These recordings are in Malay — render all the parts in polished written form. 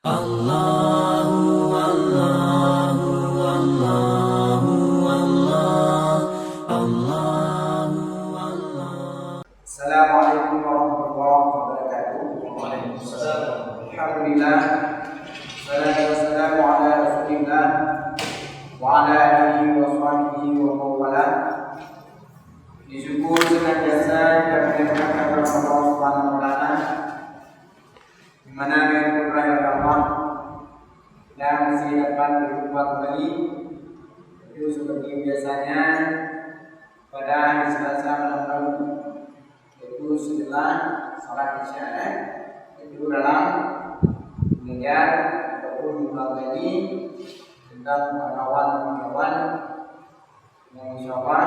Allahu Allahu Allahu Allahu Allah. Assalamualaikum warahmatullahi wabarakatuh. Waalaikumsalam. Alhamdulillah. Salatu wassalamu ala Rasulillah wa ala alihi wa sahbihi wa mawala. Disyukur senantiasa kita mendengarkan Allah Subhanahu wa taala di mana dengan kurnia Allah yang masih dapat berjumpa kembali itu seperti biasanya pada hari Selasa malam Rabu, yaitu setelah salat Isya, itu dalam mengejar ataupun mempelajari tentang pengetahuan yang insyaallah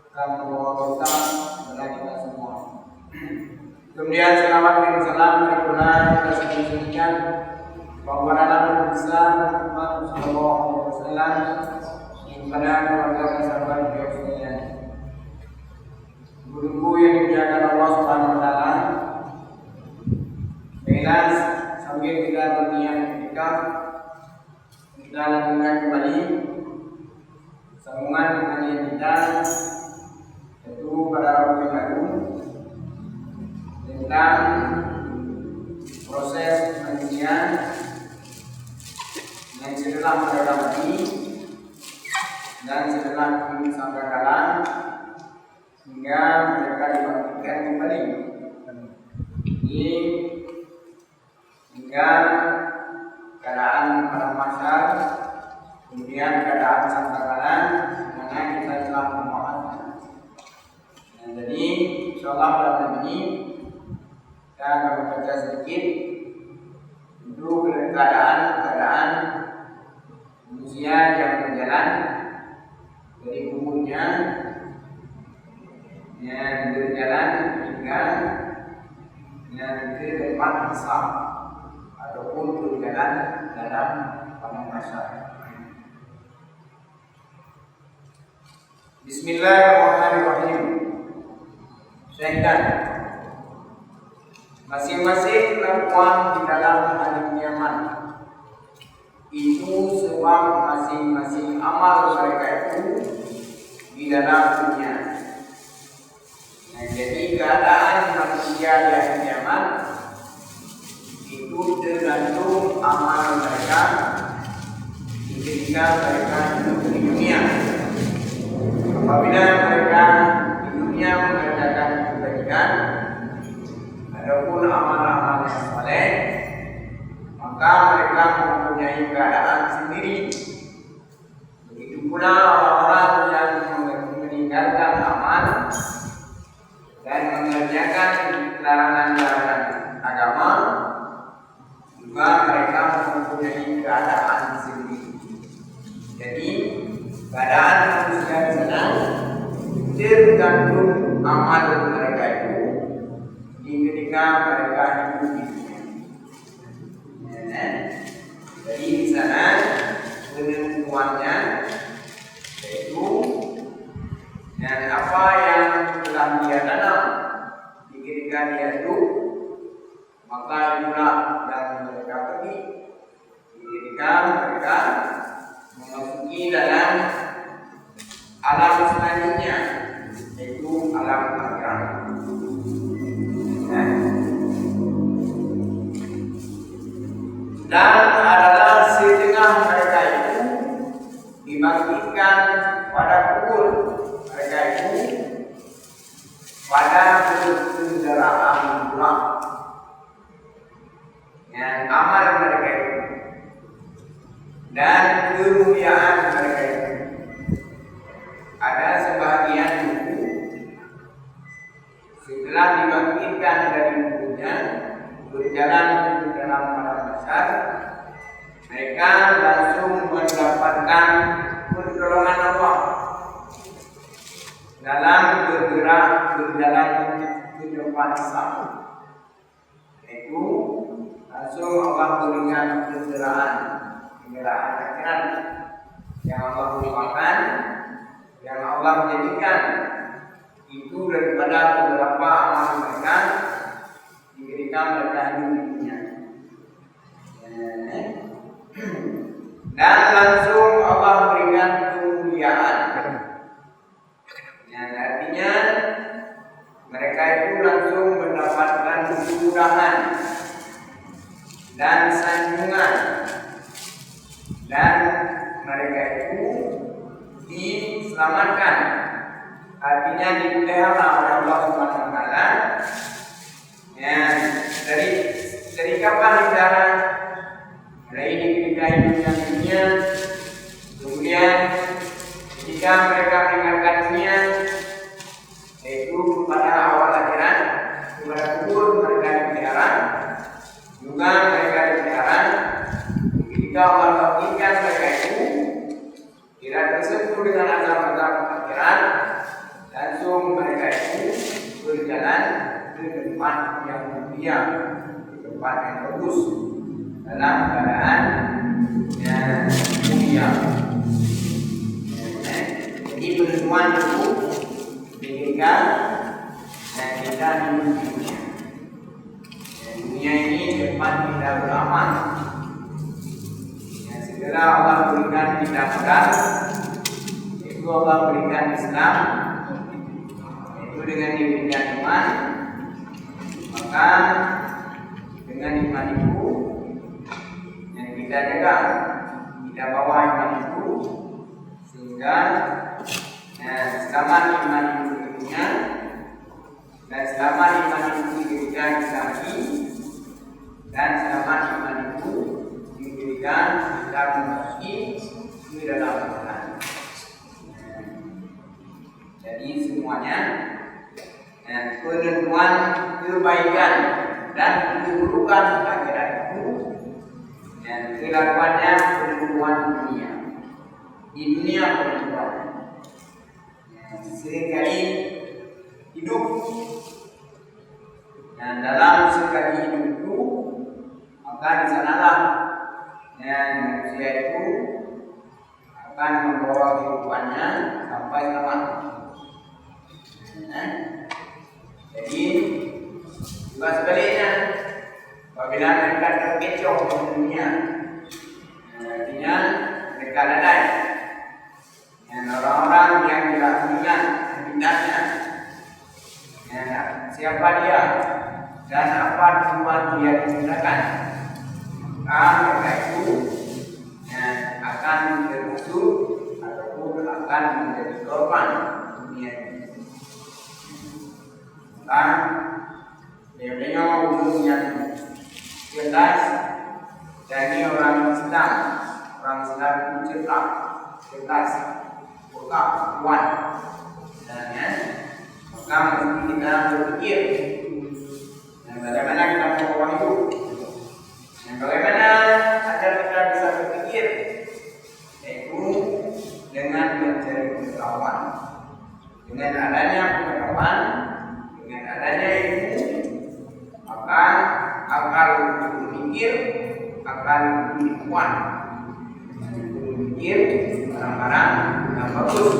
akan membawa berkah kepada kita semua. Kemudian selawat dan salam berkenan kita sampaikan bahwa dalam besar Muhammad sallallahu alaihi wasallam kepada keluarga dan sahabat beliau sekalian. Guru yang dimuliakan Allah Subhanahu wa taala. Baiklah, sambil kita berniat iktikaf, kita lanjutkan kembali sambungan kajian kita yaitu pada Rabu yang baru tentang proses manusia yang setelah mereka mati dan setelah sampai kalah hingga mereka dibangkitkan kembali. Ini hingga keadaan pada masyar, kemudian keadaan sampai kalah mana kita telah memahami. Jadi insyaallah dalam ini kita akan membaca sedikit untuk keadaan manusia yang berjalan dari umurnya yang berjalan hingga yang ke tempat hisab ataupun berjalan dalam padang mahsyar. Bismillahirrahmanirrahim. Syaitan masing-masing perempuan di dalam hari kiamat itu sebab masing-masing amal mereka itu di dalam dunia. Nah, jadi keadaan manusia di hari kiamat itu tergantung amal mereka ketika mereka hidup di dunia. Apabila mereka di dunia mengerjakan kebaikan ataupun amal-amal yang saleh, maka mereka mempunyai keadaan sendiri. Begitu pula orang-orang yang meninggalkan amal dan mengerjakan larangan-larangan agama, juga mereka mempunyai keadaan sendiri. Jadi keadaan manusia di sana tergantung amal mereka itu ketika mereka hidup di dunia. Jadi di sana penentuannya yaitu dan apa yang telah dia tanam ketika dia hidup, maka itulah yang mereka pergi ketika mereka memasuki dalam alam selanjutnya, yaitu alam akhirat. Dan adalah setengah mereka itu dibangkitkan pada kubur mereka itu pada kesudaraan pulang yang amal mereka itu dan kemuliaan mereka itu. Ada sebahagian buku setelah dibangkitkan dari kuburnya berjalan ke dalam padang mahsyar, mereka langsung mendapatkan pertolongan Allah dalam bergerak berjalan ke tempat hisab. Itu langsung Allah berikan kendaraan akhirat yang Allah lupakan, yang Allah jadikan itu daripada beberapa amal mereka ketika mereka hidup di dunia. dan langsung Allah berikan kemuliaan. Yang artinya mereka itu langsung mendapatkan kemudahan dan sanjungan, dan mereka itu diselamatkan, artinya dipelihara oleh Allah Subhanahu wa taala. Ya, dari kapan dipelihara? Dari ketika hidupnya dunia, kemudian ketika mereka meninggalkan dunia, yaitu pada awal akhirat, kepada kubur mereka dipelihara, juga mereka dipelihara. Ketika Allah berikan mereka itu tidak tersentuh dengan azab-azab akhirat, langsung mereka itu berjalan ke tempat yang mulia, ke tempat yang bagus, dalam keadaan yang mulia. Jadi penentuan itu ketika kita hidup di dunia. Dunia ini tempat kita beramal. Segera Allah berikan kita modal, itu Allah berikan Islam, itu dengan diberikan iman, maka dengan iman itu yang kita jaga, kita bawa iman itu, sehingga selama iman itu dunia dan selama iman itu diberikan kita lagi, dan selama iman itu diberikan kita memasuki ke dalam Tuhan. Jadi semuanya penentuan kebaikan dan keburukan akhirat itu, dan kelakuannya penentuan dunia. Di dunia penentuan. Sekali hidup, dan dalam sekali hidup itu, maka di sanalah manusia itu akan membawa kehidupannya sampai tamat. Jadi juga sebaliknya, apabila mereka terkecoh di dunia, artinya mereka lalai, dan orang-orang yang tidak mengingat hendaknya siapa dia dan apa tujuan dia digunakan, maka mereka itu akan termasuk ataupun akan menjadi korban dunia ini. Maka beliau belum yang jelas dari orang Islam itu cerdas, peka, kuat, dan maka mesti kita berpikir bagaimana kita membawa hidup, dan bagaimana agar kita bisa berpikir, yaitu dengan mencari pengetahuan. Dengan adanya pengetahuan, dengan adanya ilmu, maka akal berpikir akan lebih kuat, berpikir barang-barang yang bagus,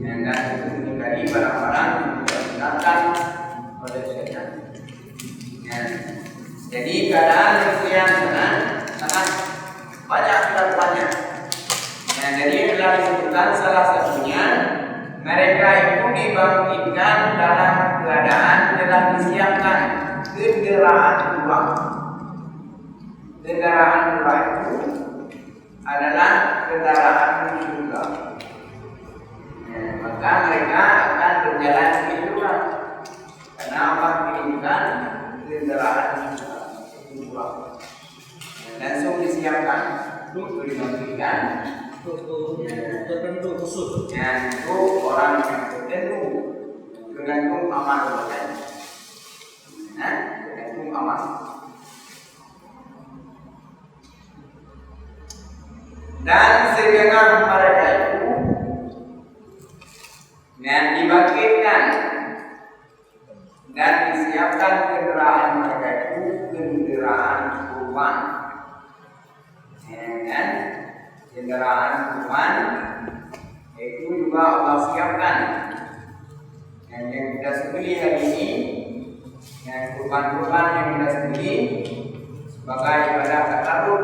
dan menghindari barang-barang yang digunakan oleh syaitan. Jadi keadaan manusia sangat banyak kelakuannya. Jadi telah disebutkan salah satunya, mereka itu dibangkitkan dalam keadaan telah disiapkan kendaraan dua. Kendaraan dua itu adalah kendaraan surga. Maka mereka akan berjalan ke surga, karena Allah kirimkan kendaraan surga. Langsung disiapkan untuk dibangkitkan tertentu khusus, untuk orang yang tertentu, tergantung amal mereka. Tergantung amal. Dan segenap mereka itu yang dibangkitkan dan disiapkan kendaraan mereka itu kendaraan kurban. Kendaraan kurban itu juga Allah siapkan. Yang kita sembelih hari ini, kurban-kurban yang kita sembelih sebagai ibadah takarrub,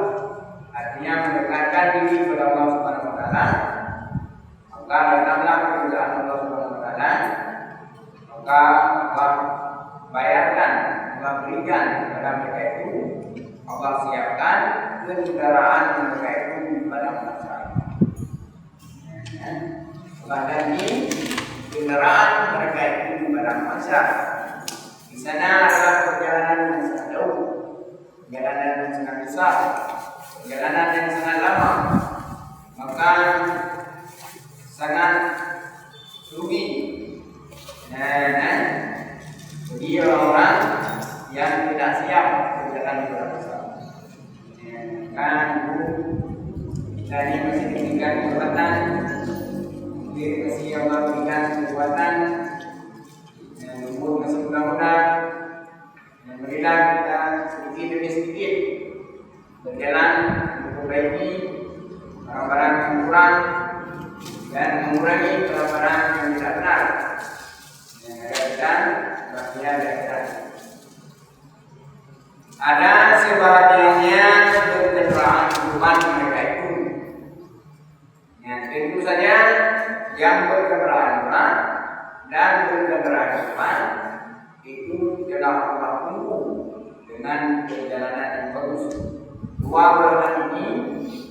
artinya mendekatkan Allah siapkan kendaraan mereka itu di padang mahsyar. Bahkan kendaraan mereka itu di padang mahsyar. Di sana adalah perjalanan yang sangat jauh, perjalanan yang sangat besar, perjalanan yang sangat lama, maka sangat rugi. Bagi orang yang tidak siap berjalan di padang mahsyar. Kan kita ini masih diberikan kekuatan, masih Allah berikan kekuatan, umur masih muda-muda, dan berilah kita sedikit demi sedikit berjalan memperbaiki barang-barang yang kurang dan mengurangi barang-barang yang tidak benar. Dan bahagia di akhirat. Ada sebagiannya berkendaraan kehidupan mereka itu. Tentu saja yang berkendaraan murah dan berkendaraan kehidupan itu telah Allah tunggu dengan perjalanan yang bagus. Dua golongan ini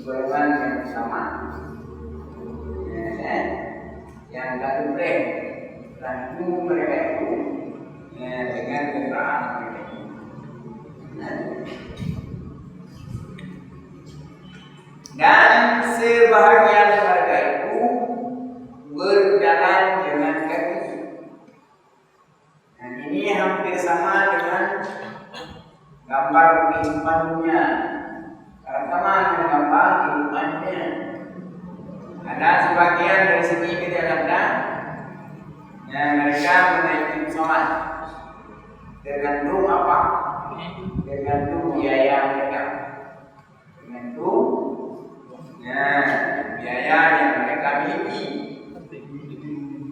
golongan yang sama, yang tak boleh dan itu mereka itu dengan kendaraan mereka itu. Dan sebahagian mereka itu berjalan dengan kaki. Dan ini hampir sama dengan gambar kehidupan dunia. Sama dengan gambar kehidupan dunia. Ada sebagian dari sini kita lihat mereka menaiki pesawat. Tergantung apa? Tergantung biaya mereka. Tergantung biaya yang mereka miliki.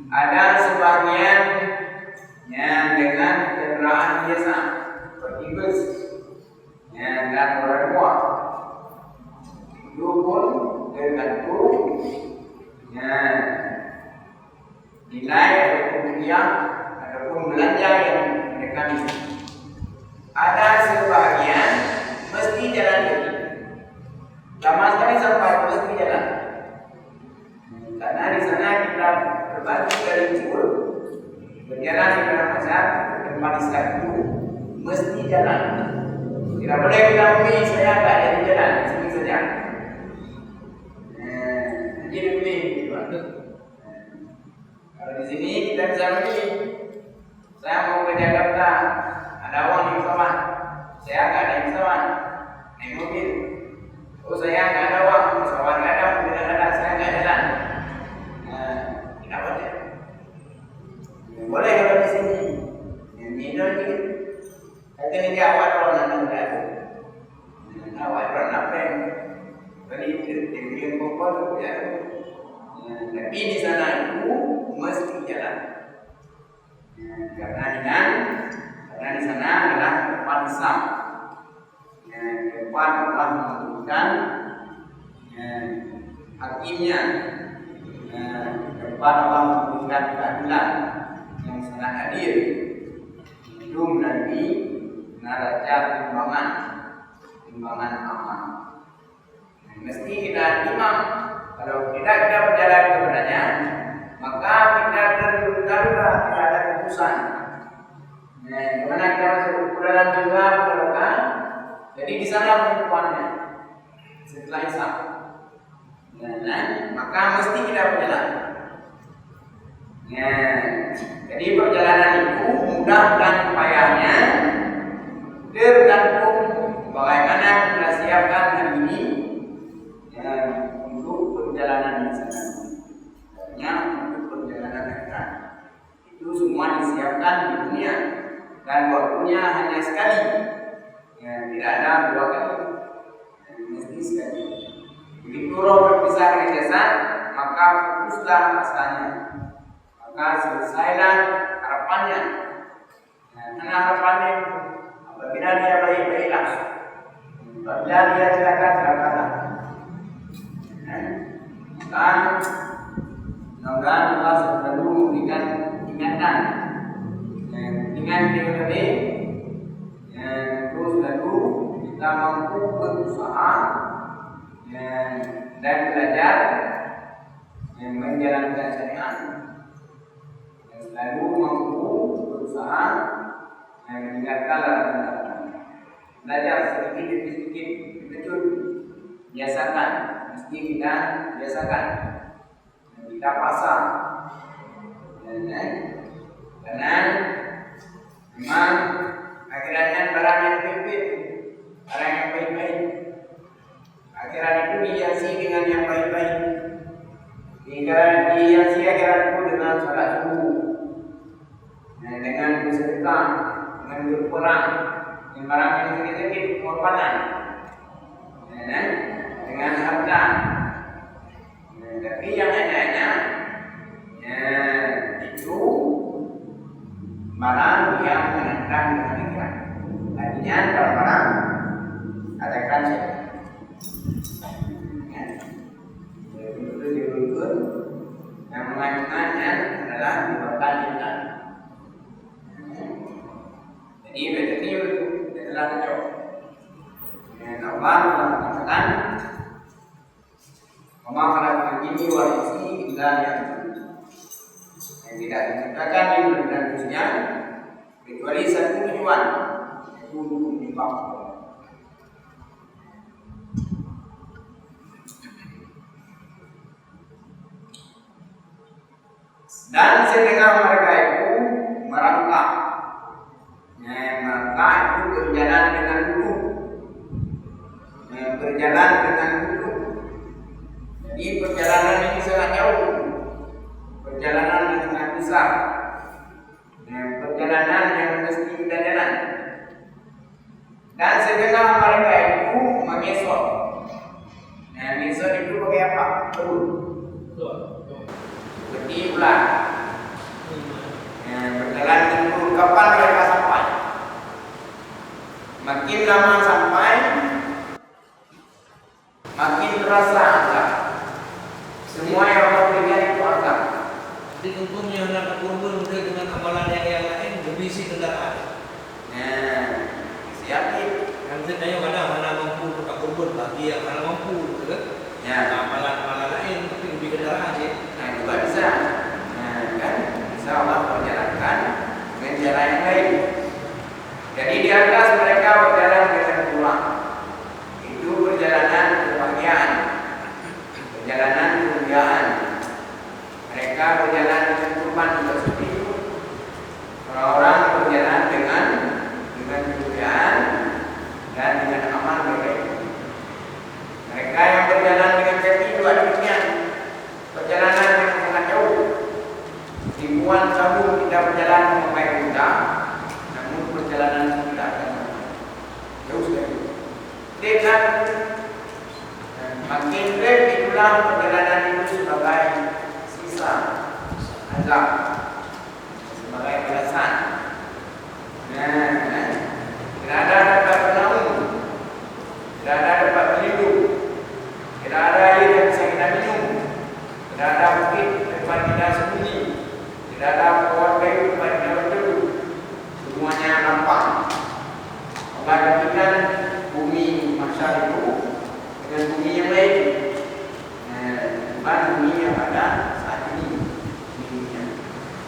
Ada sebagian yang dengan kendaraan biasa seperti bus dan roda dua. Itu pun tergantung nilai ataupun rupiah ataupun belanja yang mereka miliki. Ada sebagian mesti jalan kaki. Lama sekali sampai mesti jalan. Karena di sana kita berbagi dari Cibul berjalan di padang mahsyar ke tempat istirahat itu mesti jalan. Tidak boleh kita pilih saya tak jadi jalan sini saja. Jadi pilih. Kalau di sini kita bisa pilih. Saya mau ke Jakarta, ada uang di pesawat. Saya nggak ada pesawat, naik mobil. Oh saya nggak ada uang, pesawat nggak ada, mobil nggak ada, saya nggak jalan. Tidak boleh. Boleh kalau di sini. Ini lagi. Tapi ini awal orang nanti berada. Awal orang apa yang beli yang pokok ya. Tapi di sana itu mesti jalan. Karena di sana adalah tempat Islam. Tempat Allah menentukan hakimnya. Tempat Allah menentukan keadilan yang sangat adil. Belum lagi neraca timbangan aman. Mesti kita timang. Kalau kita berjalan kepadanya, maka kita darurat tidak ada keputusan. Dimana kita masuk ke dalam juga berdoa. Jadi di sana penentuannya setelah Islam. Maka mesti kita berjalan. Jadi perjalanan itu mudah dan payahnya tergantung bagaimana kita siapkan hari ini untuk perjalanan di sana. Untuk perjalanan akhirat itu semua disiapkan di dunia dan waktunya hanya sekali. Tidak ada dua kali, mesti sekali. Begitu roh berpisah dari jasad, maka pupuslah asalnya. Maka selesailah harapannya. Karena harapannya apabila dia baik-baiklah, apabila dia celaka-celakalah. Maka mudah-mudahan Allah selalu memberikan ingatan dengan terlebih terus lalu kita kita mampu berusaha dan belajar menjalankan syariat, dan selalu mampu berusaha meninggalkan larangan. Belajar sedikit demi sedikit, betul. Biasakan, mesti kita biasakan. Kita pasang, karena memang akhiratnya barang yang baik-baik, barang yang baik-baik. Akhirat itu dihiasi dengan yang baik-baik. Dihiasi akhirat itu dengan salat subuh, dengan bersedekah, dengan berperang, dengan barang yang sedikit-sedikit pengorbanan, dengan harta. Tapi yang enak-enak itu barang yang menentang dengan akhirat. Artinya barang katakan itu yang mengajukannya adalah dipertanyakan. Jadi berarti adalah jawab. Dan Allah mengatakan, "Maka ini warisi dan yang tidak dikatakan di dalam dunia kecuali satu tujuan, yaitu untuk menimpa." Dan setengah mereka itu merangkak, merangkak itu berjalan dengan duduk, berjalan dengan duduk. Jadi perjalanan ini sangat jauh, perjalanan yang sangat besar, perjalanan yang mesti kita jalan. Dan setengah mereka itu mengesok. Mengesok itu pakai apa? Seperti ular. Berjalan dulu, kapan mereka sampai? Makin lama sampai, makin terasa agak. Semua yang Allah berikan itu agak. Jadi untungnya anak kumpul dengan amalan yang lain berisi kendaraan. Siapin. Kan saya mana mampu buka kumpul bagi yang mana mampu, gitu kan? Amalan lain tapi lebih kendaraan sih. Juga bisa. Kan bisa Allah perjalankan dengan cara yang lain. Jadi di atas mereka berjalan dengan pulang. Itu perjalanan kebahagiaan, perjalanan kemuliaan. Mereka berjalan dengan kurban juga seperti itu. Orang-orang berjalan dengan kemuliaan dan dengan aman mereka itu. Mereka yang berjalan dengan kaki juga demikian. Perjalanan yang sangat jauh. Ribuan tahun kita berjalan memakai kuda, namun perjalanan kita akan jauh sekali. Dengan makin dekat itulah perjalanan itu sebagai sisa azab, sebagai balasan. Tidak ada tempat bernaung, tidak ada tempat berlindung, tidak ada air yang bisa kita minum, tidak ada bukit tempat kita sembunyi, tidak ada pohon kayu tempat kita berteduh. Semuanya nampak. Allah jadikan bumi mahsyar itu dengan bumi yang lain, bukan bumi yang ada saat ini di dunia.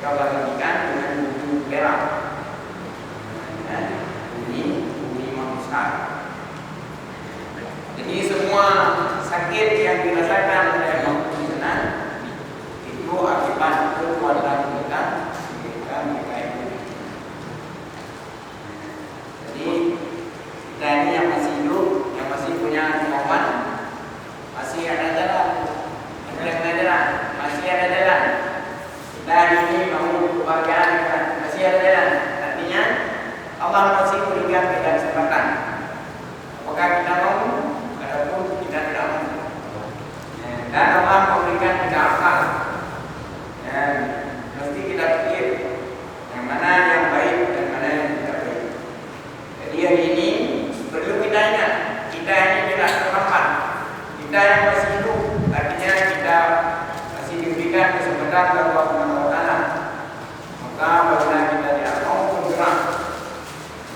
Allah jadikan dengan bumi perak, bumi mahsyar. Jadi semua sakit yang dirasakan oleh makhluk di sana itu akibat perbuatan mereka itu. Jadi kita ini yang masih hidup, yang masih punya kemauan, masih ada jalan, masih ada jalan. Kita ini mau kebahagiaan, masih ada jalan. Artinya Allah masih berikan kita kesempatan. Apakah kita mau? Adapun kita tidak mau. Dan Allah memberikan kita akal. Mesti kita pikir yang mana yang baik dan mana yang tidak baik. Jadi hari ini perlu kita ingat, kita ini tidak terlambat. Kita yang masih hidup, artinya kita masih diberikan kesempatan oleh Allah Subhanahu wa taala. Maka apabila kita tidak mau bergerak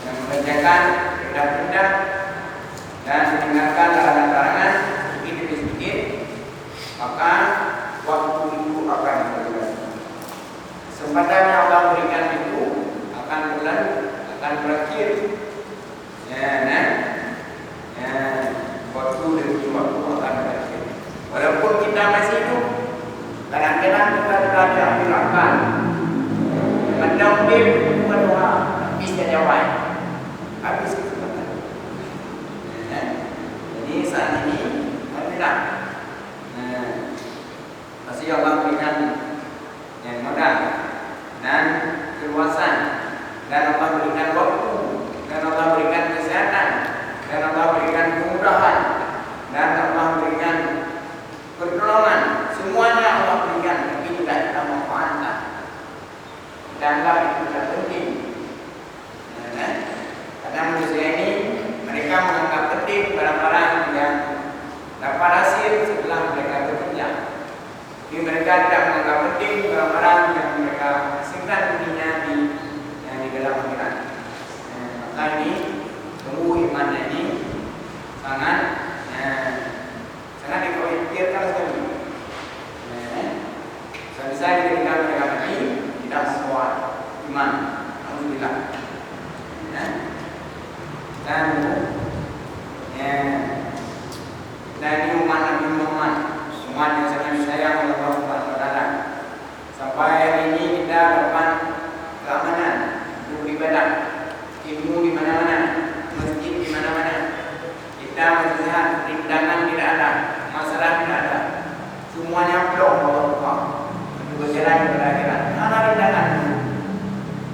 dan mengerjakan tindak-tindak telah diambil akal. Mendamping berdoa, bisa jawab. Habis kesempatan. Jadi saat ini alhamdulillah. Pasti Allah berikan yang modal dan keluasan, dan Allah berikan waktu, dan Allah berikan kesehatan, dan Allah berikan kemudahan, dan Allah berikan pertolongan. Semuanya Allah berikan, tapi tidak kita manfaatkan. Dan itu tidak penting. Karena manusia ini mereka menganggap penting barang-barang yang dapat hasil setelah mereka bekerja. Jadi mereka tidak menganggap penting barang-barang yang mereka hasilkan dirinya di dalam akhirat. Maka ini tumbuh imannya ini sangat dikhawatirkan sekali. Bisa dijadikan mereka mati tidak membawa iman. Alhamdulillah. Dan ini umat Nabi Muhammad, umat yang sangat disayang oleh Allah Subhanahu wa Ta'ala. Sampai hari ini kita dapat keamanan untuk beribadah, ilmu di mana-mana, masjid di mana-mana. Kita masih sehat, rintangan tidak ada, masalah tidak ada. Semuanya plong Allah Tuhan. Berjalan kepada akhirat. Mana rintangan?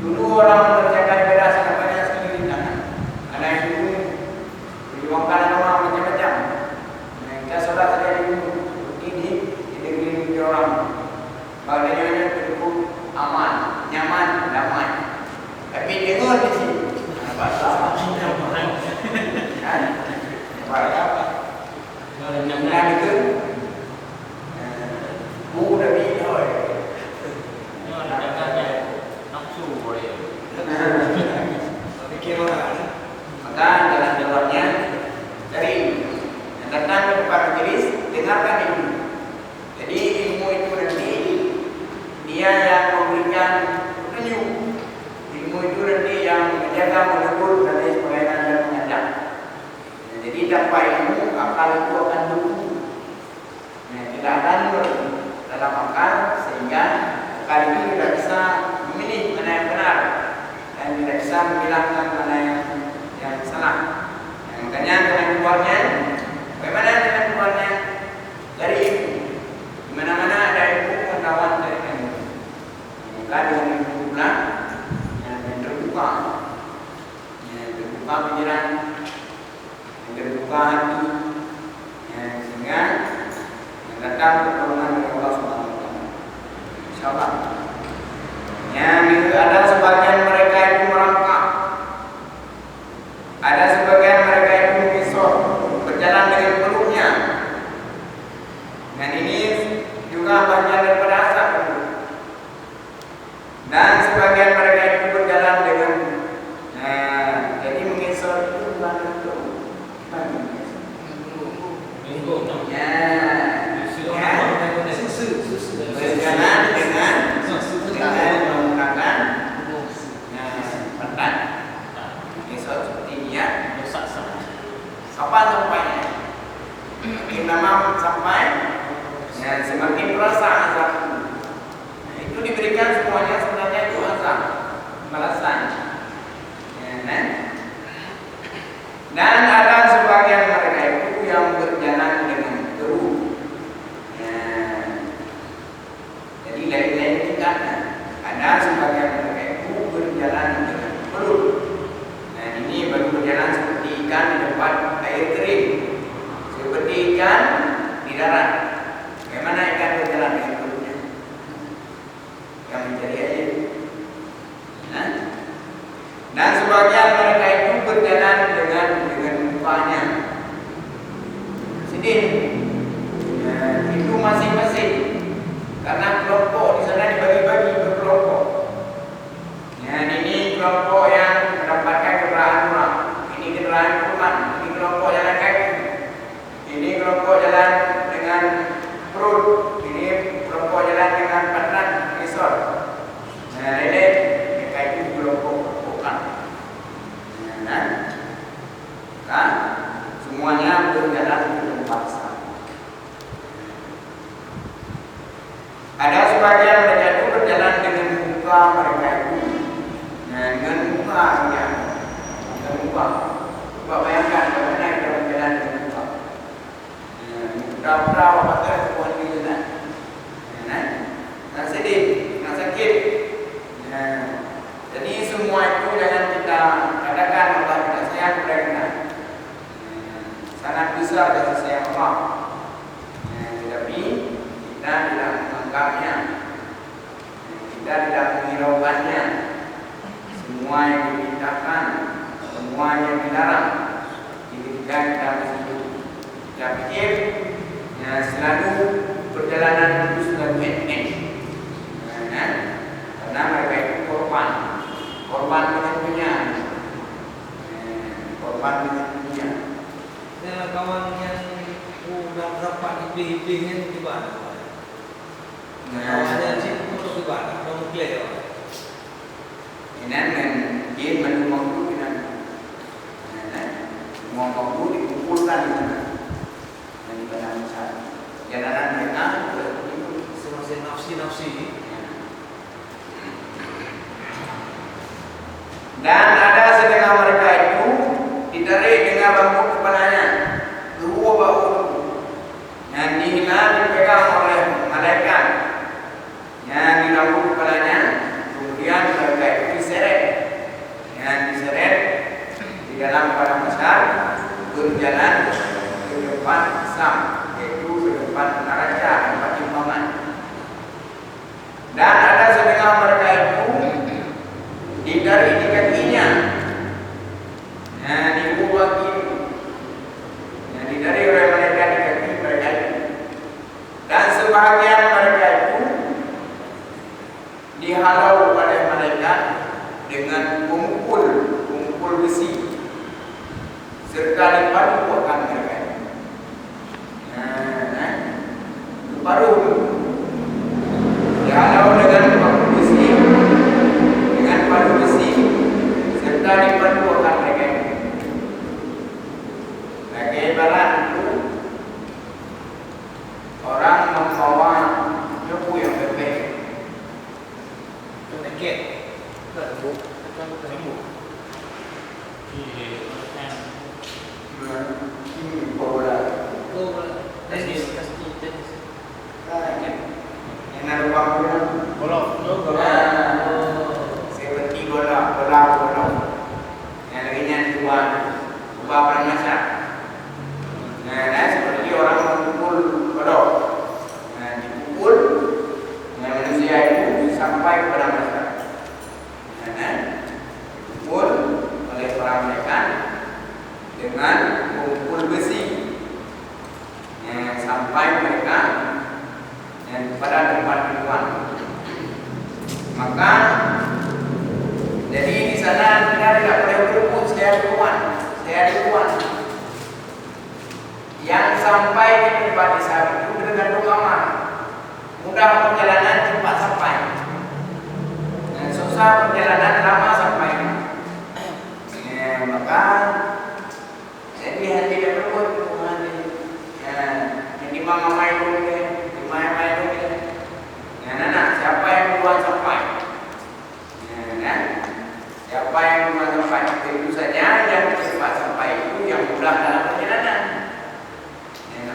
Dulu orang berjalan beda sangat banyak sekali rintangan. Ada yang dulu berjuangkan agama macam-macam. Kita sholat saja dulu ini di negeri orang. Badannya cukup aman, nyaman, damai. Tapi dengar di sini. Bahasa nyaman. Bahasa apa? Nyaman itu. Mudah bidoi. Maka jalan-jalannya dari yang datang ke tempat majelis, dengarkan ilmu. Jadi ilmu itu nanti dia yang memberikan petunjuk. Ilmu itu nanti yang menjaga, menegur dan lain sebagainya dan mengajak. Jadi tanpa ilmu akal itu akan buntu. Tidak akan dalam akal, sehingga akal ini tidak bisa memilih mana yang benar dan tidak bisa memilahkan mana yang salah. Makanya dengan keluarnya, bagaimana dengan keluarnya dari ilmu? Di mana-mana ada ilmu, pengetahuan dari ilmu. Maka dengan ilmu pula yang terbuka, pikiran, yang terbuka hati, sehingga datang pertolongan dari Allah Subhanahu wa Ta'ala. Insyaallah. Yang ada sebagian mereka itu merangkak. Ada sebagian mereka itu mengisor, berjalan dengan peluknya. Dan ini juga bagian daripada asap. Dan sebagian mereka itu berjalan dengan jadi mengisor itu bukan itu. Berjalan dengan menggunakan petan. Misal seperti dia, kapan sampainya? Makin lama sampai, semakin terasa azab. Itu diberikan semuanya sebenarnya itu azab, balasan. Dan ada sebagian mereka itu yang berjalan dengan terus. Jadi lain-lain tingkatnya. Ada sebagian mereka itu berjalan dengan perut. Nah ini baru berjalan seperti ikan di tempat air kering, seperti ikan di darat. Bagaimana ikan berjalan dengan perutnya? Yang mencari air. Dan sebagian mereka itu berjalan dengan mukanya. Sedih. Itu masing-masing. Karena kelompok di sana dibagi-bagi berkelompok. Ini kelompok yang mendapatkan kendaraan murah. Ini kendaraan kurman. Ini kelompok jalan kaki. Ini kelompok jalan dengan perut. Ini kelompok jalan dengan pantat risol. Ini mereka itu kelompok-kelompokan. Kan semuanya berjalan di tempat sama. Ada sebagian mereka Mudah-mudah apa tu Tuhan ini nak. Nak sedih, nak sakit. Jadi semua itu jangan kita katakan Allah tidak sayang kepada kita. Sangat besar kasih sayang Allah. Tetapi kita tidak menganggapnya. Kita tidak menghiraukannya. Semua yang diperintahkan, semua yang dilarang, ketika kita berhidup. Kita pikir selalu perjalanan itu selalu end. Karena mereka itu korban dengan dunia. Korban dengan dunia. Dan kawan yang udah berapa hipih-hipihnya di mana? Kawan yang sih untuk di mana? Mau mengklaim? Ini kan dia menunggu kita. Ngomong dikumpulkan di sana. Dan di badan besar. Jalanan mereka itu Semasa nafsi-nafsi. Dan ada setengah mereka itu ditarik dengan rambut kepalanya, dua bau yang dihina dipegang oleh malaikat yang di rambut kepalanya. Kemudian mereka itu diseret, di dalam padang besar berjalan ke depan Sam, yaitu ke depan raja tempat timbangan. Dan ada setengah mereka itu ditarik di kakinya, dibuat itu, ditarik oleh mereka di kaki mereka itu. Dan sebahagian mereka itu dihalau oleh malaikat dengan pemukul besi serta diparuhkan mereka. Paruh dihalau dengan paruh besi serta diparuhkan mereka. Bagi ibarat itu orang membawa nyapu yang berbeda. Sakit. Lembut. Lembut. Ini bola. Teknis. Yang ada bangkunya. Bolong. Seperti bola. Yang lainnya dua perang masak. Seperti orang memukul kodok. Dipukul manusia itu sampai kepada masyarakat. Dipukul oleh para mereka dengan pemukul besi sampai mereka pada tempat tujuan. Maka jadi di sana kita tidak boleh berebut saya duluan. Yang sampai di tempat desa itu tergantung aman. Mudah perjalanan cepat sampai. Dan susah perjalanan lama sampai. Maka jadi hati dia berebut. Jadi mama main dulu siapa yang duluan sampai? Siapa yang duluan sampai? Tentu saja yang cepat sampai itu yang mudah dalam perjalanan.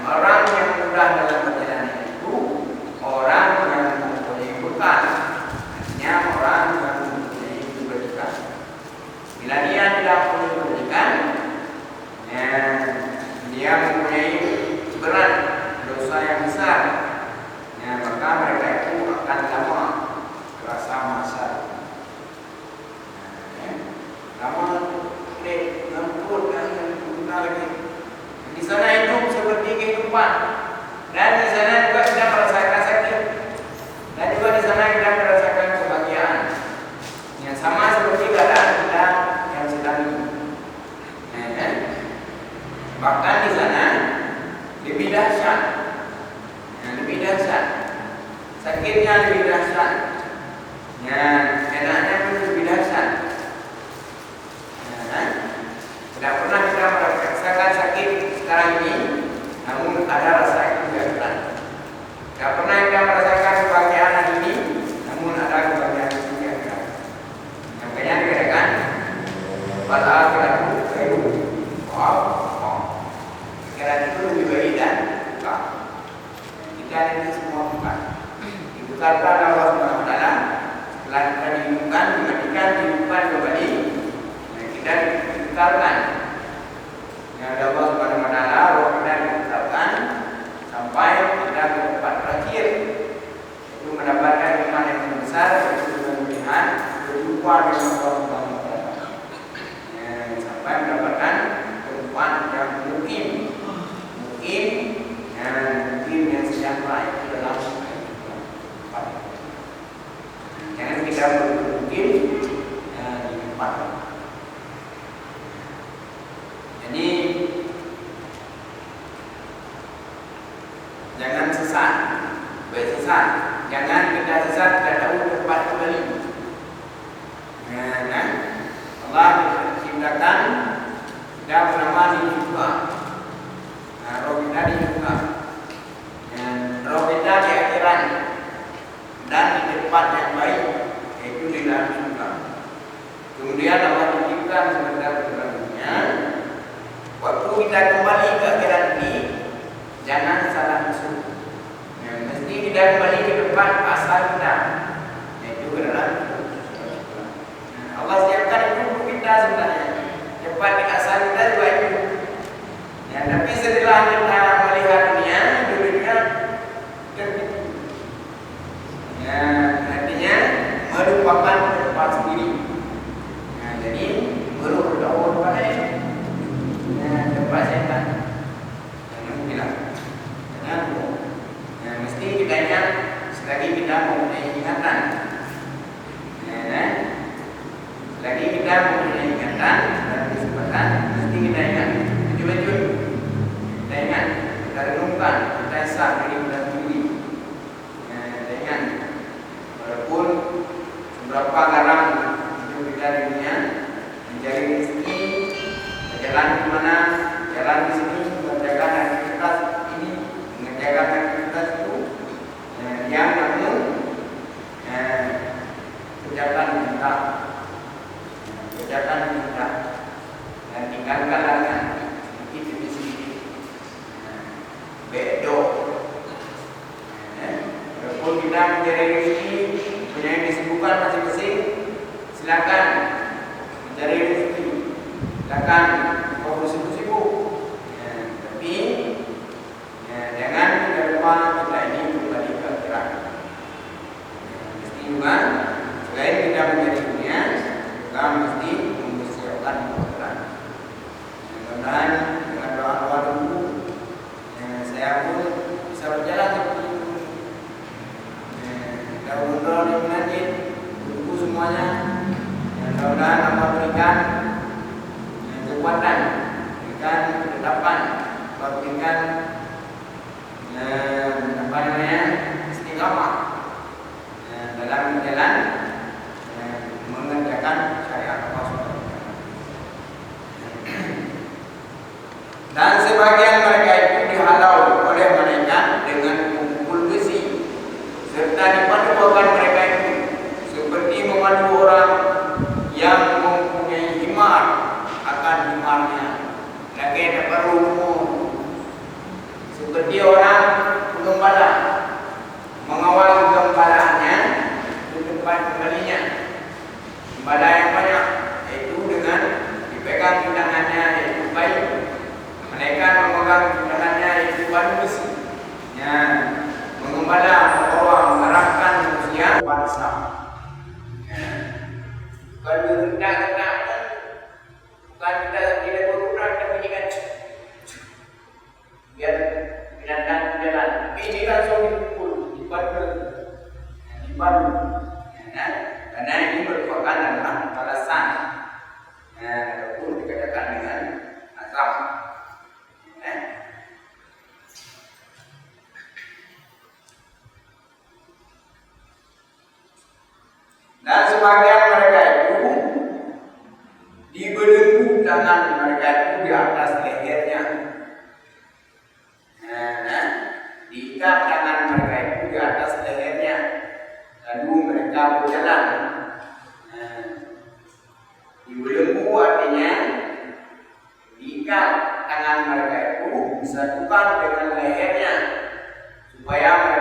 Orang yang mudah dalam perjalanan itu orang yang mempunyai bekal. Artinya orang yang mempunyai keberanian. Bila dia tidak mempunyai keberanian, dia mempunyai berat dosa yang besar. Maka mereka itu akan lama terasa masa. Lama ngemput lagi. Di sana hidup seperti kehidupan, dan di sana juga kita merasakan sakit, dan juga di sana kita merasakan kebahagiaan. Yang sama seperti keadaan kita yang sedang hidup. Bahkan di sana lebih dahsyat. Sakitnya lebih dahsyat. Enaknya pun lebih dahsyat. Tidak pernah kita merasakan sakit sekarang ini, namun ada rasa yang tidak berat. Tidak pernah kita merasakan kebahagiaan hari ini, namun ada kebahagiaan yang tidak berat. Makanya dikatakan pada akhirat itu. Wow. Akhirat itu lebih baik dan ikan ini semua bukan. Diputarkan Allah Subhanahu wa taala, setelah kita dihidupkan, dimatikan, dihidupkan kembali. Nah, kita diputarkan. Yang ada Allah Subhanahu wa taala, roh kita diputarkan sampai kita ke tempat terakhir. Itu mendapatkan iman yang besar, itu melihat berjumpa dengan Allah Subhanahu wa taala. Sampai mendapatkan tempat yang mungkin yang sejahtera itu dalam tempat. Jangan kita bermungkin di tempat. Jadi jangan sesat, baik sesat. Jangan kita sesat, kita tahu tempat kembali. Allah ciptakan kita bernama dibuka. Roh kita dibuka. Roh kita di akhirat dan di tempat yang baik, yaitu di dalam surga. Kemudian Allah titipkan sebentar berlalunya. Waktu kita kembali ke akhirat ini, jangan salah masuk. Mesti kita kembali ke tempat asal kita, yaitu ke dalam surga. Allah siapkan itu untuk kita sebenarnya. Tempat di asal kita juga itu. Tapi setelah kita melihat dunia tertipu. Artinya melupakan tempat sendiri. Jadi berdoa kepada tempat setan. Jangan bilang. Mesti kita ingat selagi kita mempunyai ingatan. Selagi kita mempunyai ingatan dan kesempatan, mesti kita ingat. Betul-betul. Kita ingat, kita renungkan, kita esah diri kita sendiri. Kita ingat, walaupun seberapa garang hidup kita di dunia, mencari rezeki, berjalan di mana, jalan di sini, mengerjakan aktivitas ini, mengerjakan aktivitas itu, yang namun kerjakan kita, dan tinggalkan larangan. Bedo. Walaupun kita mencari rezeki, punya kesibukan masing-masing, silakan mencari rezeki, silakan kau sibuk-sibuk. Tapi jangan kita lupa kita ini kembali ke akhirat. Mesti juga selain kita mencari dunia, kita mesti mempersiapkan akhirat. Mudah-mudahan dengan doa-doa dulu saya pun bisa berjalan seperti itu. Kita berdoa di masjid, buku semuanya. Mudah-mudahan Allah berikan kekuatan, berikan ketetapan, berikan istiqamah dalam berjalan mengerjakan syariat Allah SWT. Dan sebagian mereka itu dihalau oleh mereka dengan memukul besi serta dipadukan mereka itu seperti memadu orang yang mempunyai himar akan himarnya. Lagi ada baru seperti orang penggembala mengawal gembalaannya di tempat kembalinya. Gembala yang banyak, yaitu dengan dipegang di tangannya yaitu baik. Mereka memegang tangannya yaitu batu besi. Mengembala, membawa, mengarahkan manusia bangsa. Kalau rendah-rendah, bukan kita tidak berkurang, kita bunyikan biar binatang jalan. Tapi ini langsung dipukul, dipadu. Karena ini merupakan adalah balasan. Ataupun dikatakan dengan azab. Dan sebagian mereka itu dibelenggu tangan mereka itu di atas lehernya. Diikat tangan mereka itu di atas lehernya. Lalu mereka berjalan. Dibelenggu artinya diikat tangan mereka itu disatukan dengan lehernya supaya mereka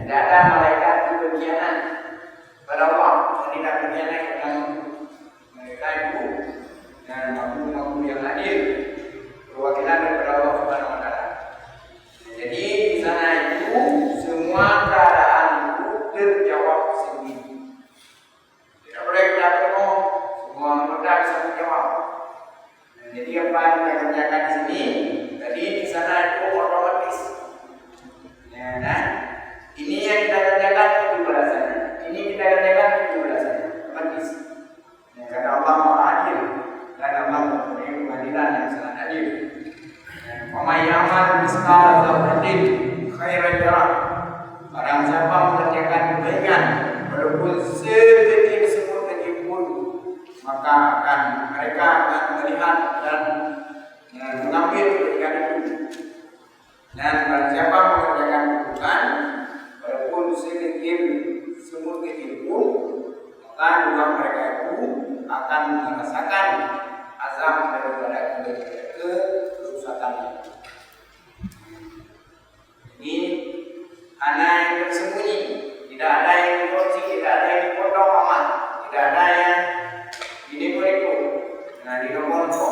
tidak ada malaikat yang berkhianat pada Allah. Tidak berkhianat kepada mereka itu dan makhluk-makhluk yang hadir perwakilan daripada Allah Subhanahu wa taala. Jadi di sana itu semua keadaan itu terjawab sendiri. Tidak boleh kita ngomong, semua anggota bisa menjawab. Jadi apa yang kita kerjakan di sini, tadi di sana itu otomatis. Ya, nah, ini yang kita kerjakan itu balasannya. Ini kita kerjakan itu balasannya. Otomatis. Ya, karena Allah Maha Adil dan Allah mempunyai pengadilan yang sangat adil. Pemayaman miskal dzarratin khairan yarah. Barang siapa mengerjakan kebaikan walaupun sekecil semut kecil pun, maka mereka akan melihat dan mengambil kebaikan itu. Dan barang siapa mengerjakan keburukan walaupun sekecil semut kecil pun, maka juga mereka itu akan merasakan azab daripada kerusakan. Ini anak yang tersembunyi, tidak ada yang dikorupsi, tidak ada yang dipotong aman, tidak ada yang dideko-deko, didoko-doko.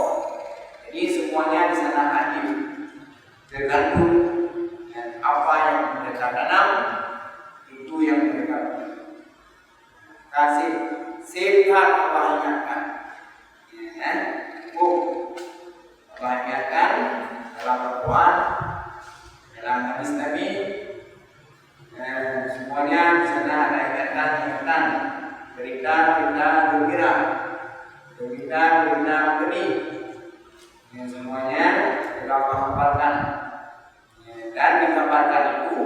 Jadi semuanya di sana adil, tergantung apa yang mereka tanam, itu yang mereka kasih. Sehat Allah ingatkan, Allah ingatkan dalam Al-Quran, dalam hadis Nabi, semuanya di sana ada ingatan, berita gembira, berita geni, yang semuanya telah mengabarkan dan dikabarkan itu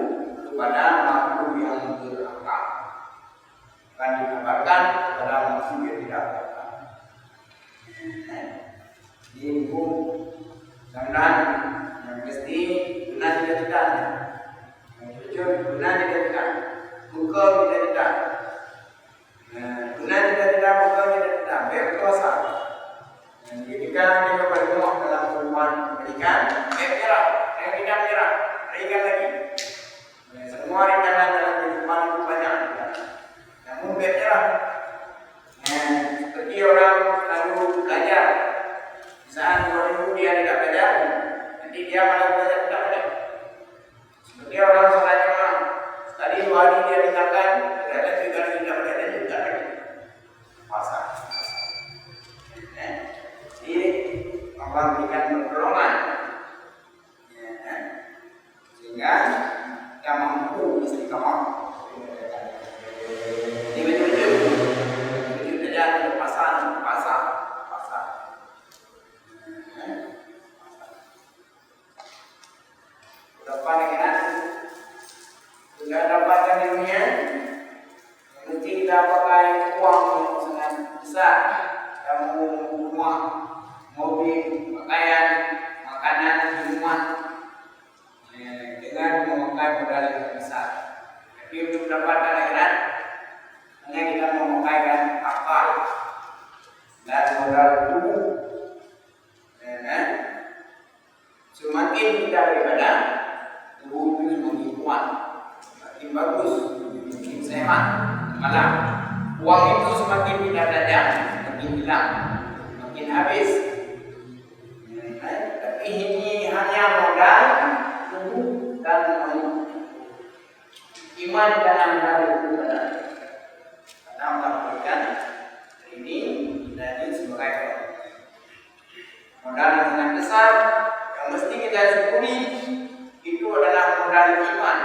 kepada makhluk yang berakal, akan dikabarkan kepada makhluk yang tidak berakal. Ini mudah-mudahan yang mesti benar tidak, yang jujur benar tidak, hukum tidak, benar tidak, hukum tidak, berdosa. Dan ketika kita berdoa dalam Quran, berikan merah, yang tidak merah, berikan lagi. Semua rencana dalam kehidupan itu banyak, namun merah. Seperti orang lalu belajar, saat dulu dia tidak belajar, nanti dia malah belajar tidak belajar. Seperti orang sholat jemaah, tadi 2 hari dia tinggalkan, tidak belajar juga lagi. Puasa. Jadi Allah berikan pertolongan, sehingga kita mampu istiqamah. Ini betul-betul saja pasar. Berapa negara sudah dapatkan di dunia, mesti kita pakai uang yang sangat besar. Kamu rumah, mobil, pakaian, makanan, minuman, dengan memakai modal yang besar. Tapi untuk dapatkan akhirat, hanya kita memakaikan akal dan modal tubuh. Semakin kita beribadah, tubuh itu semakin kuat, semakin bagus, semakin sehat. Malah uang itu semakin kita tajam, semakin hilang, semakin habis. Tapi ini hanya modal tubuh dan iman dalam hal itu benar. Karena Allah berikan ini dan ini sebagai modal yang sangat besar yang mesti kita syukuri. Itu adalah modal iman.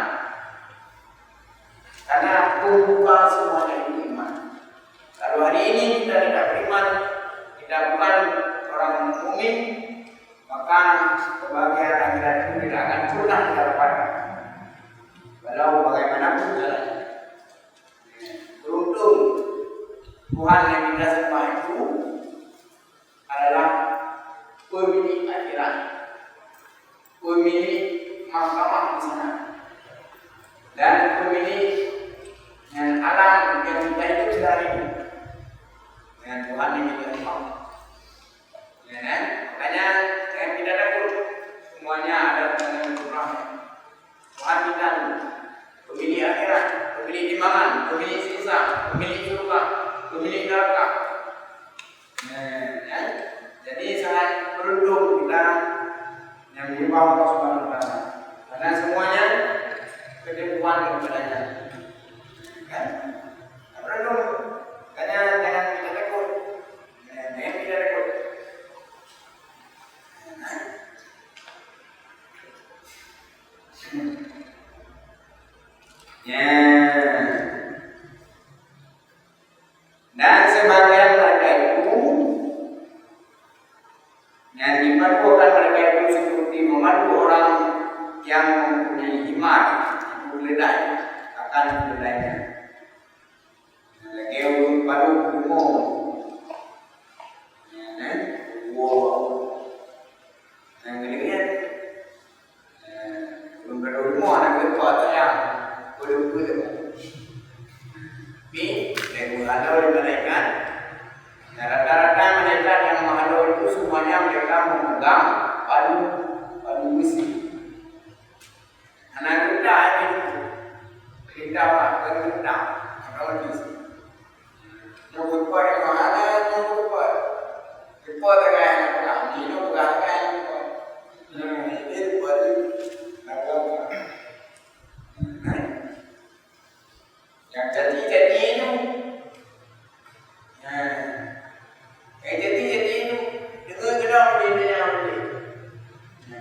Karena pembuka semuanya itu iman. Kalau hari ini kita tidak beriman, kita bukan orang mukmin, maka kebahagiaan akhirat itu tidak akan pernah kita dapatkan. Walau bagaimanapun jalannya. Beruntung Tuhan yang kita sembah itu adalah pemilik akhirat, pemilik mahkamah di sana, dan pemilik alam yang kita hidup sehari ini. Dengan Tuhan yang kita sembah. Makanya jangan kita takut, semuanya ada dengan Tuhan. Tuhan kita pemilik akhirat. timbangan, pemilik siksa, pemilik surga, pemilik neraka. Ya. Jadi sangat beruntung kita yang menyembah Allah Subhanahu wa taala. Karena semuanya ketentuan kepadanya. Kan? Beruntung. Karena jangan kita takut. Jangan kita takut. Ya. Dan sebagian mereka itu yang diperlukan mereka itu seperti memandu orang yang mempunyai himar, keledai akan keledainya. Lagi untuk padu kumur, yang kemudian belum berumur anak ketua yang belum. Ini yang ada oleh malaikat. Rata-rata malaikat yang menghadap itu semuanya mereka memegang padu besi. Anak kita kita apa? Kita apa besi? Nyebut pada yang mana? Nyebut pada. Nyebut dengan apa? Nyebut dengan apa? Ini baju apa? Yang jadi itu, yang jadi itu, dengan gedang di dunia ini,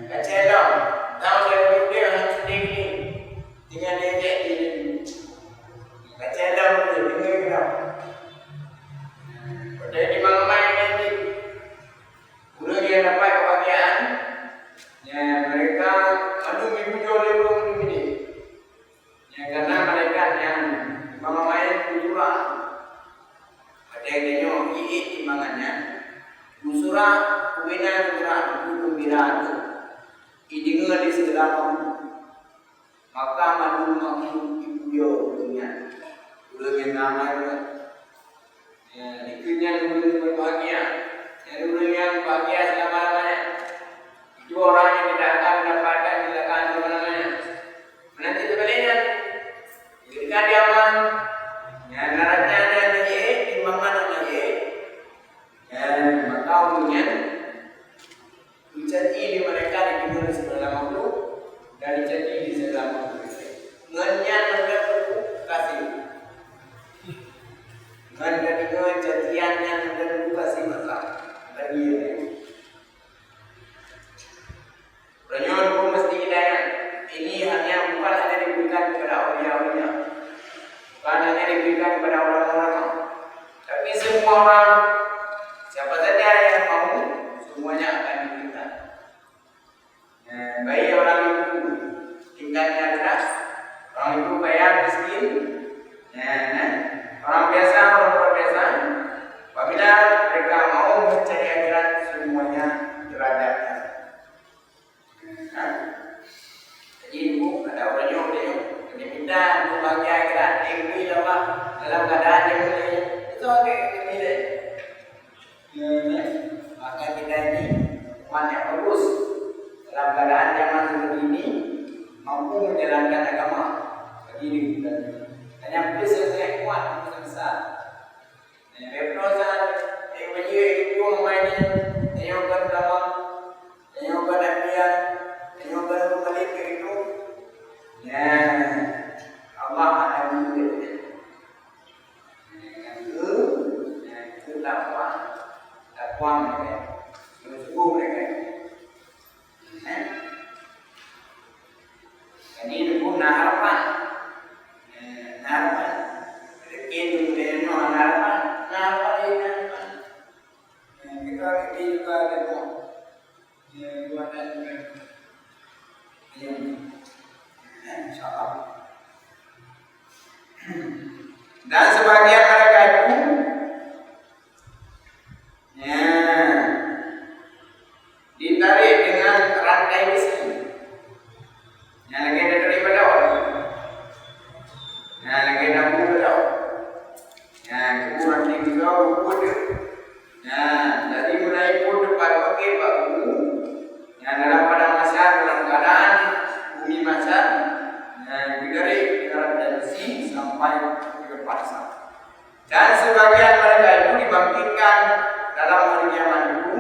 kecelang, tahu dari dia yang sendiri, dengan dia jadi, kecelang dengan gedang. Pada di mana ini, guru yang dapat kebahagiaan, mereka aduh ibu jolly belum ini, karena mereka yang mamain kujura ada yang tengok iik timbangannya kusura kubina kujura kumbira itu idinga di sebelah maka madu makin ibu yo dunia udah yang nama itu ikutnya dulu berbahagia yang dulu yang bahagia selama-lamanya itu orang yang tidak akan mendapatkan kecelakaan selama-lamanya nanti sebaliknya ketika dia aman, ya naratnya ada ye, timbangan ada ye, maka umumnya dicati di mereka di dunia sebelah waktu dan dicati di sebelah waktu. Ngenyan mereka perlu kasih, ngan dari catiannya mereka perlu kasih masalah bagi ye. Penyon pun mesti hidayah. Ini hanya bukan hanya diberikan kepada awliya-awliya. Bukan hanya diberikan kepada orang-orang, tapi semua orang, siapa saja yang mau, semuanya akan diberikan. Baik orang itu tingkatnya rendah, orang itu kaya miskin, orang biasa, orang luar biasa. Apabila mereka mau mencari akhirat, semuanya derajatnya. Jadi ibu ada orang yang minta bahagia akhirat, ibu lama dalam keadaan yang mulia itu okey kita maka kita ini umat yang bagus dalam keadaan zaman seperti ini mampu menjalankan agama bagi kita. Hanya bisa saya kuat besar. Reprosan yang bagi itu mainnya yang pertama yang beranian yang berbalik itu Allah akan memberikan itu takwa mereka sungguh mereka ini itu harapan itu dia harapan kita ini juga ada buatan insyaallah. Dan sebagian mereka itu ditarik dengan rantai besi yang lagi ada daripada orang yang lagi ada muda kemudian tinggal kuda dari mulai kuda pakai bahu yang dalam pada masa dalam keadaan bumi masa ditarik dengan rantai besi sampai sampai ke pasar. Dan sebagian mereka itu dibangkitkan dalam hari kiamat itu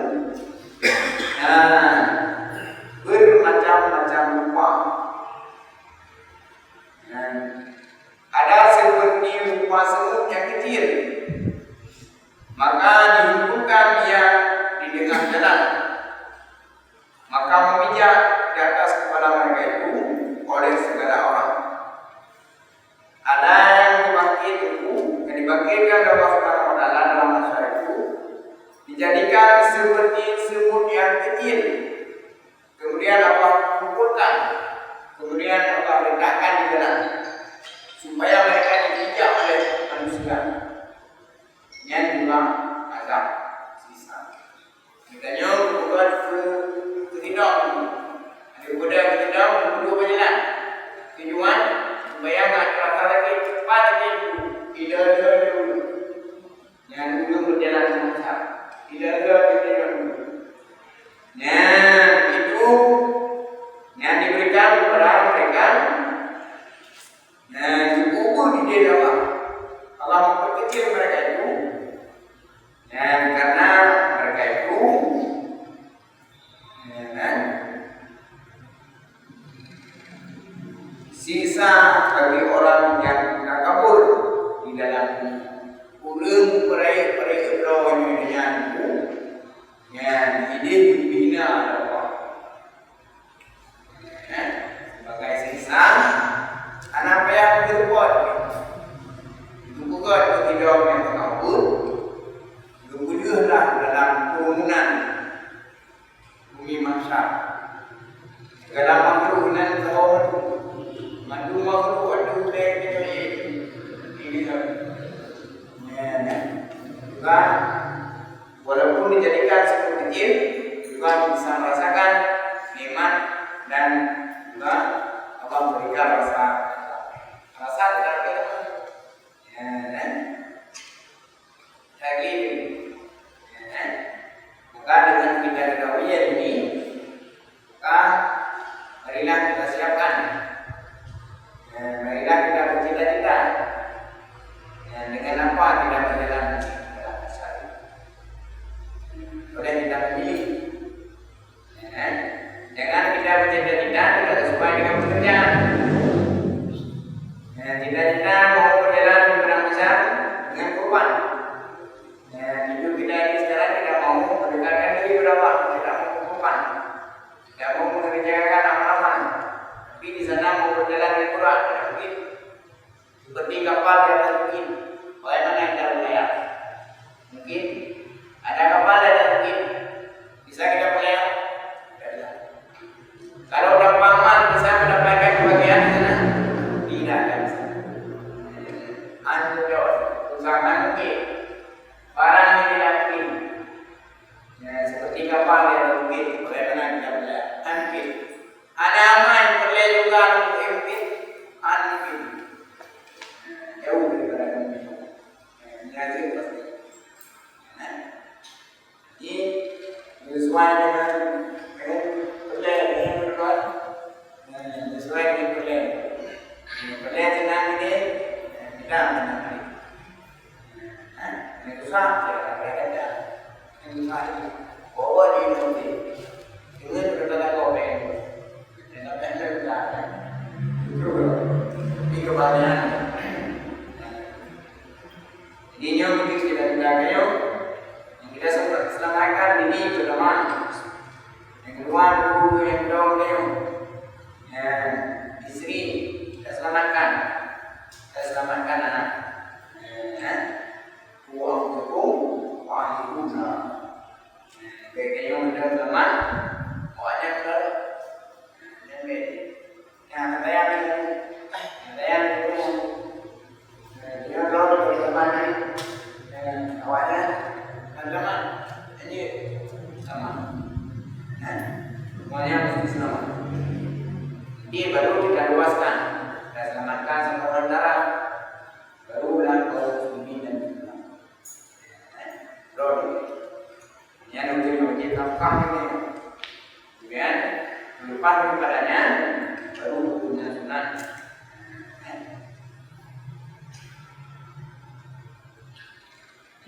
bermacam-macam rupa. Ada seperti rupa semut yang kecil, maka dihimpunkan dia di tengah jalan, maka memijak di atas kepala mereka itu oleh segala orang. Ada yang dibangkitkan Allah Subhanahu wa Ta'ala dalam masyarakat itu dijadikan seperti semut yang kecil, kemudian Allah kumpulkan, kemudian Allah letakkan di jalan supaya mereka dipijak oleh manusia. Yang juga azab sisa. Misalnya buat ketidak, ada kuda ketidak dulu berjalan tujuan supaya nak kereta lagi cepat lagi tidak ada dulu. Yang dulu berjalan lancar, tidak ada dulu. Itu yang diberikan kepada mereka. Dikubur di dalam Allah memperkecil mereka itu, karena mereka itu sisa bagi orang yang kabur di dalam ulung perai rohnya itu, yang ide bina Allah sebagai sisa. Anak yang berbuat itu bukan tidak yang kabur, kemudianlah dalam kerumunan bumi mahsyar. Dalam kerumunan kaum mandu makhluk ini juga walaupun dijadikan seperti kecil juga bisa merasakan nikmat dan juga Allah memberikan rasa tidak kita lagi maka dengan kita ketahui ini, maka marilah kita siapkan, marilah kita bercita-cita dengan apa kita berjalan dalam sehari. Boleh kita pilih, jangan kita bercita-cita tidak sesuai dengan pekerjaan. Cita-cita mau berjalan di padang besar dengan korban. Hidup kita ini sekarang tidak mau mendekatkan diri berapa, tidak mau korban, tidak mau mengerjakan amal-amal. Tapi di sana mau berjalan dengan Quran, tidak mungkin. Seperti kapal di atas bukit, bagaimana yang tidak berlayar? Mungkin ada kapal ada bukit, bisa kita berlayar? Tidak. Kalau dapat amal bisa mendapatkan kebahagiaan di sana? Tidak akan bisa. Usahakan mungkin barang yang tidak mungkin, seperti kapal yang mungkin, bagaimana kita berlayar? Mungkin. Ada amal yang boleh juga mungkin, mungkin. Jauh daripada mungkin. Ini pasti. Ini sesuai dengan berlayar dengan berbuat, sesuai dengan berlayar. Berlayar senang ini, tidak senang. Yang susah, saya ada. Yang susah ini, bawa di nanti. Dengan berkata kopeng. Dengan benda besar. Ini kebanyakan. Ini yang mungkin kita kayo. Yang kita selamatkan ini pertama. Yang kedua, guru yang dong kayo. Istri kita selamatkan. Kita selamatkan anak. Uang tepung, uang guna. Kayak yang udah selamat, uangnya udah. Yang saya itu, dia kalau selamat awalnya selamat, ini sama. Semuanya mesti selamat. Jadi baru kita luaskan, kita selamatkan sampai darah.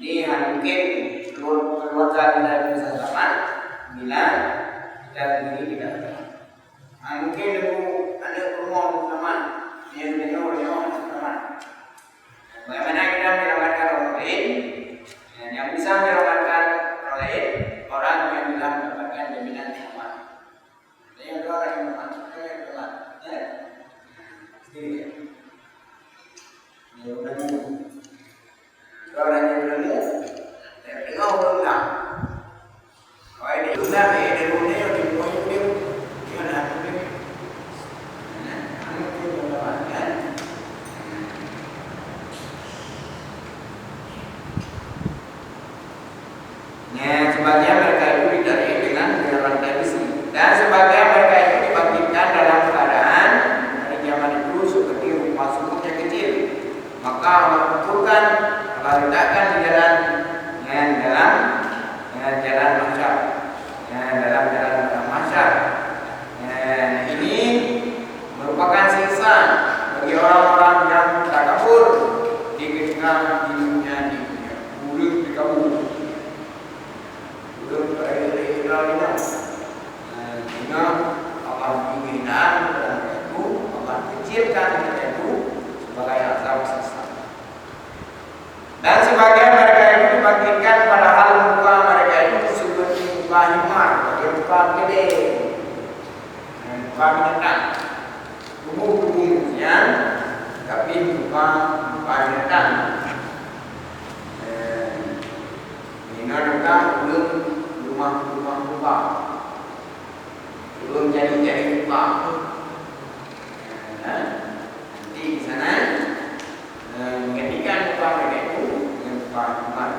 Ini mungkin keluarga dari zaman bila kita sendiri tidak tahu. Mungkin ada rumah teman yang teman. Bagaimana kita menyelamatkan orang lain? Yang bisa menyelamatkan orang lain, orang yang bisa mendapatkan jaminan selamat. Yang orang yang memasukkan yang teman, sendiri. Ini udah orang yang berani, tengok orang lah. Kalau ini sudah ada dunia yang dibuat dia, dia nak dunia. Anu tu orang kan. Sebagian mereka itu dicari dengan jalan tradisi, dan sebagian mereka itu dibangkitkan dalam keadaan dari zaman itu seperti rumah sumurnya kecil. Maka Allah kumpulkan, Allah letakkan di dalam jalan mahsyar, dalam jalan mahsyar. Ini merupakan siksa bagi orang-orang yang takabur di ketika dunia buruk dikabur. Buruk pada sehingga Allah menghinakan mereka itu, Allah kecilkan mereka itu sebagai azab siksa. Dan sebagian mereka itu dibangkitkan padahal muka mereka itu seperti muka himar, muka gede, muka binatang, tubuh-tubuhnya, tapi muka binatang. Ini adalah rumah-rumah, belum jadi muka. Nanti di sana menggantikan muka mereka itu dengan muka himar.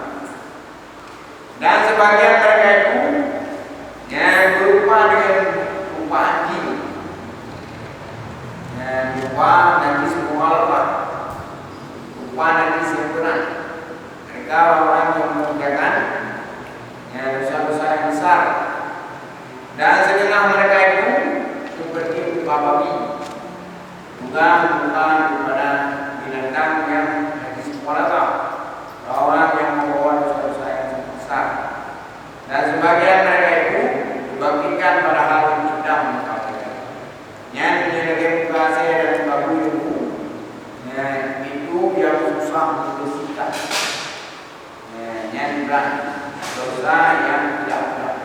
Dan sebagian mereka itu yang berupa dengan rupa anjing, rupa nanti semua lepas, rupa nanti sempurna. Mereka orang yang mengerjakan dosa-dosa yang besar. Dan setengah mereka itu seperti rupa babi, juga bukan kepada binatang yang dari sekolah orang yang membawa dosa-dosa yang besar. Dan sebagian mereka itu dibangkitkan padahal sudah mengkafirkan. Yang menjadi muka saya dan babu itu yang susah membersihkan. Yang berat dosa yang tidak berat,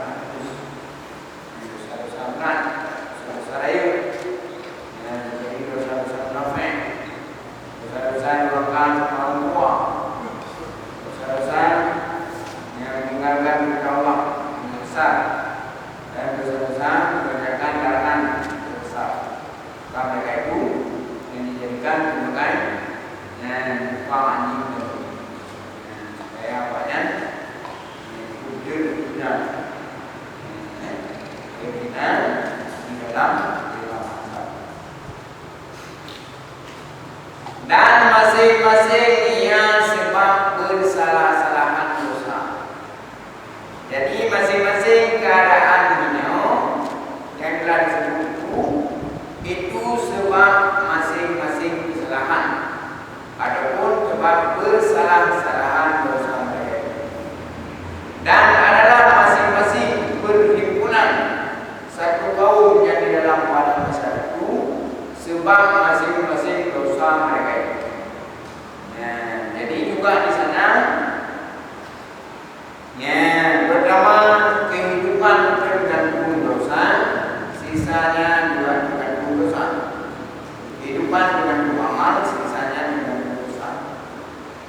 dosa-dosa berat, dosa-dosa lain. Jadi dosa-dosa munafik, dosa-dosa yang melakukan orang tua, dosa-dosa yang meninggalkan kepada Allah yang besar, dan dosa-dosa mengerjakan larangan besar. Maka mereka itu yang dijadikan sebagai upah anjing supaya apanya wujud kita di dalam dan masing-masing ia sebab bersalah-salahan dosa. Jadi masing-masing keadaan yang telah disebut itu sebab masing-masing kesalahan. Adapun sebab bersalah-salahan dosa mereka dan adalah masing-masing berhimpunan satu kaum yang di dalam pada masa itu sebab masing-masing dosa mereka itu. Jadi juga di sana pertama kehidupan tergantung dosa, sisanya juga tergantung dosa. Kehidupan tergantung amal, sisanya tergantung dosa.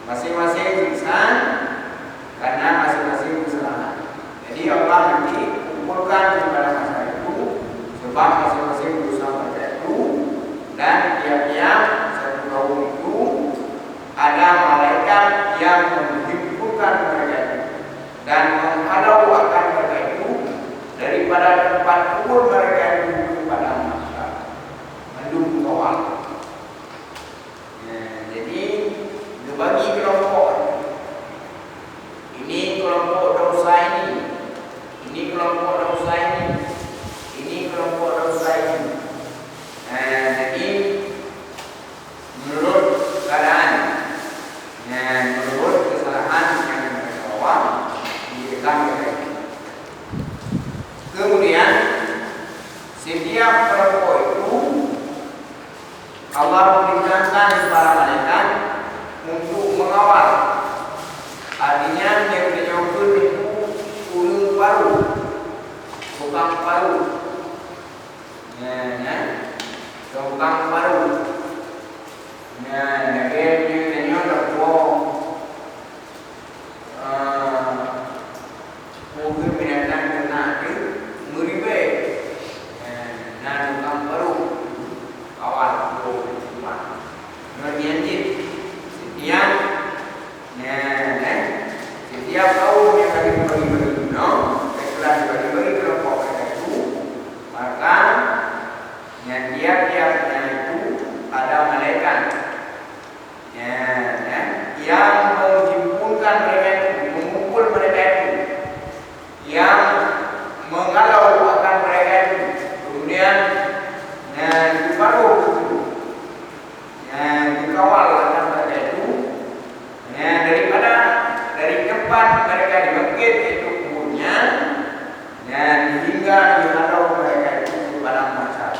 Masing-masing siksa karena masing-masing kesalahan. Jadi Allah nanti kumpulkan pada masa itu sebab masing-masing dosa mereka itu, dan tiap-tiap satu kaum itu ada malaikat yang menghimpunkan mereka itu dan menghalau akan mereka itu daripada tempat kubur mereka itu kepada masyarakat mendung kawal. Jadi dibagi kelompok. Ini kelompok dosa ini kelompok dosa ini kelompok dosa ini. Jadi menurut keadaan, menurut kesalahan tukang baru. Ya, jadi ini ada mungkin binatang kena di meribe. Nah, tukang baru awal kemudian setiap setiap kaum yang bagi-bagi setelah dibagi-bagi kelompok mereka itu, maka tiap-tiapnya itu ada malaikat yang menghimpunkan mereka itu, mengumpul mereka itu, yang mengalau akan mereka itu, kemudian diparuh dikawal akan mereka itu, dari tempat mereka dibangkit itu kuburnya, hingga dihalau mereka itu ke padang mahsyar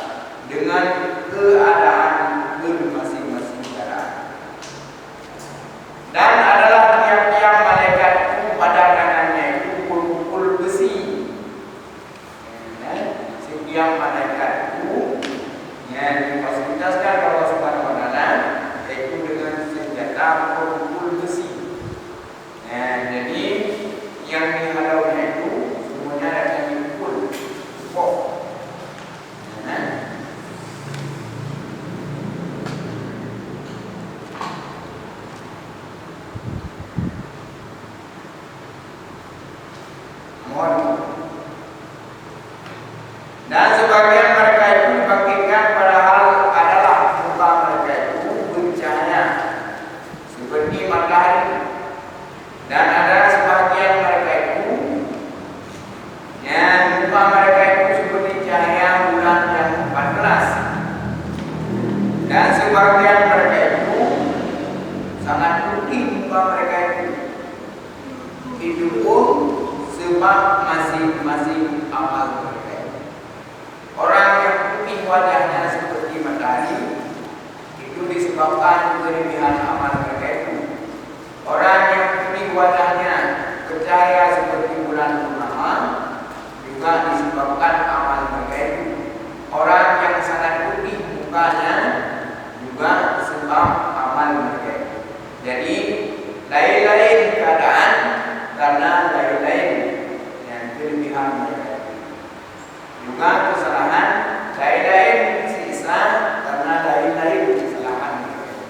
dengan keadaan bermasing-masing keadaan. Dan adalah tiap-tiap malaikat itu pada tangannya itu pukul-pukul besi. Setiap malaikat itu difasilitaskan Allah Subhanahu wa taala yaitu dengan senjata pukul besi. Jadi yang dihalaunya itu semuanya akan dipukul. Dan sebagian mereka itu dibangkitkan padahal adalah muka mereka itu bercahaya seperti matahari, dan ada sebagian mereka itu muka mereka itu seperti cahaya bulan yang 14, dan sebagian mereka itu sangat putih muka mereka itu pun sebab masing-masing amal mereka. Orang yang putih wajahnya seperti matahari itu disebabkan kelebihan amal mereka itu. Orang yang putih wajahnya bercahaya seperti bulan purnama juga disebabkan amal mereka itu. Orang yang sangat putih mukanya juga sebab amal mereka itu. Jadi lain-lain keadaan karena lain-lain yang kelebihan mereka itu. Juga kesalahan lain-lain si Islam karena lain-lain kesalahan mereka.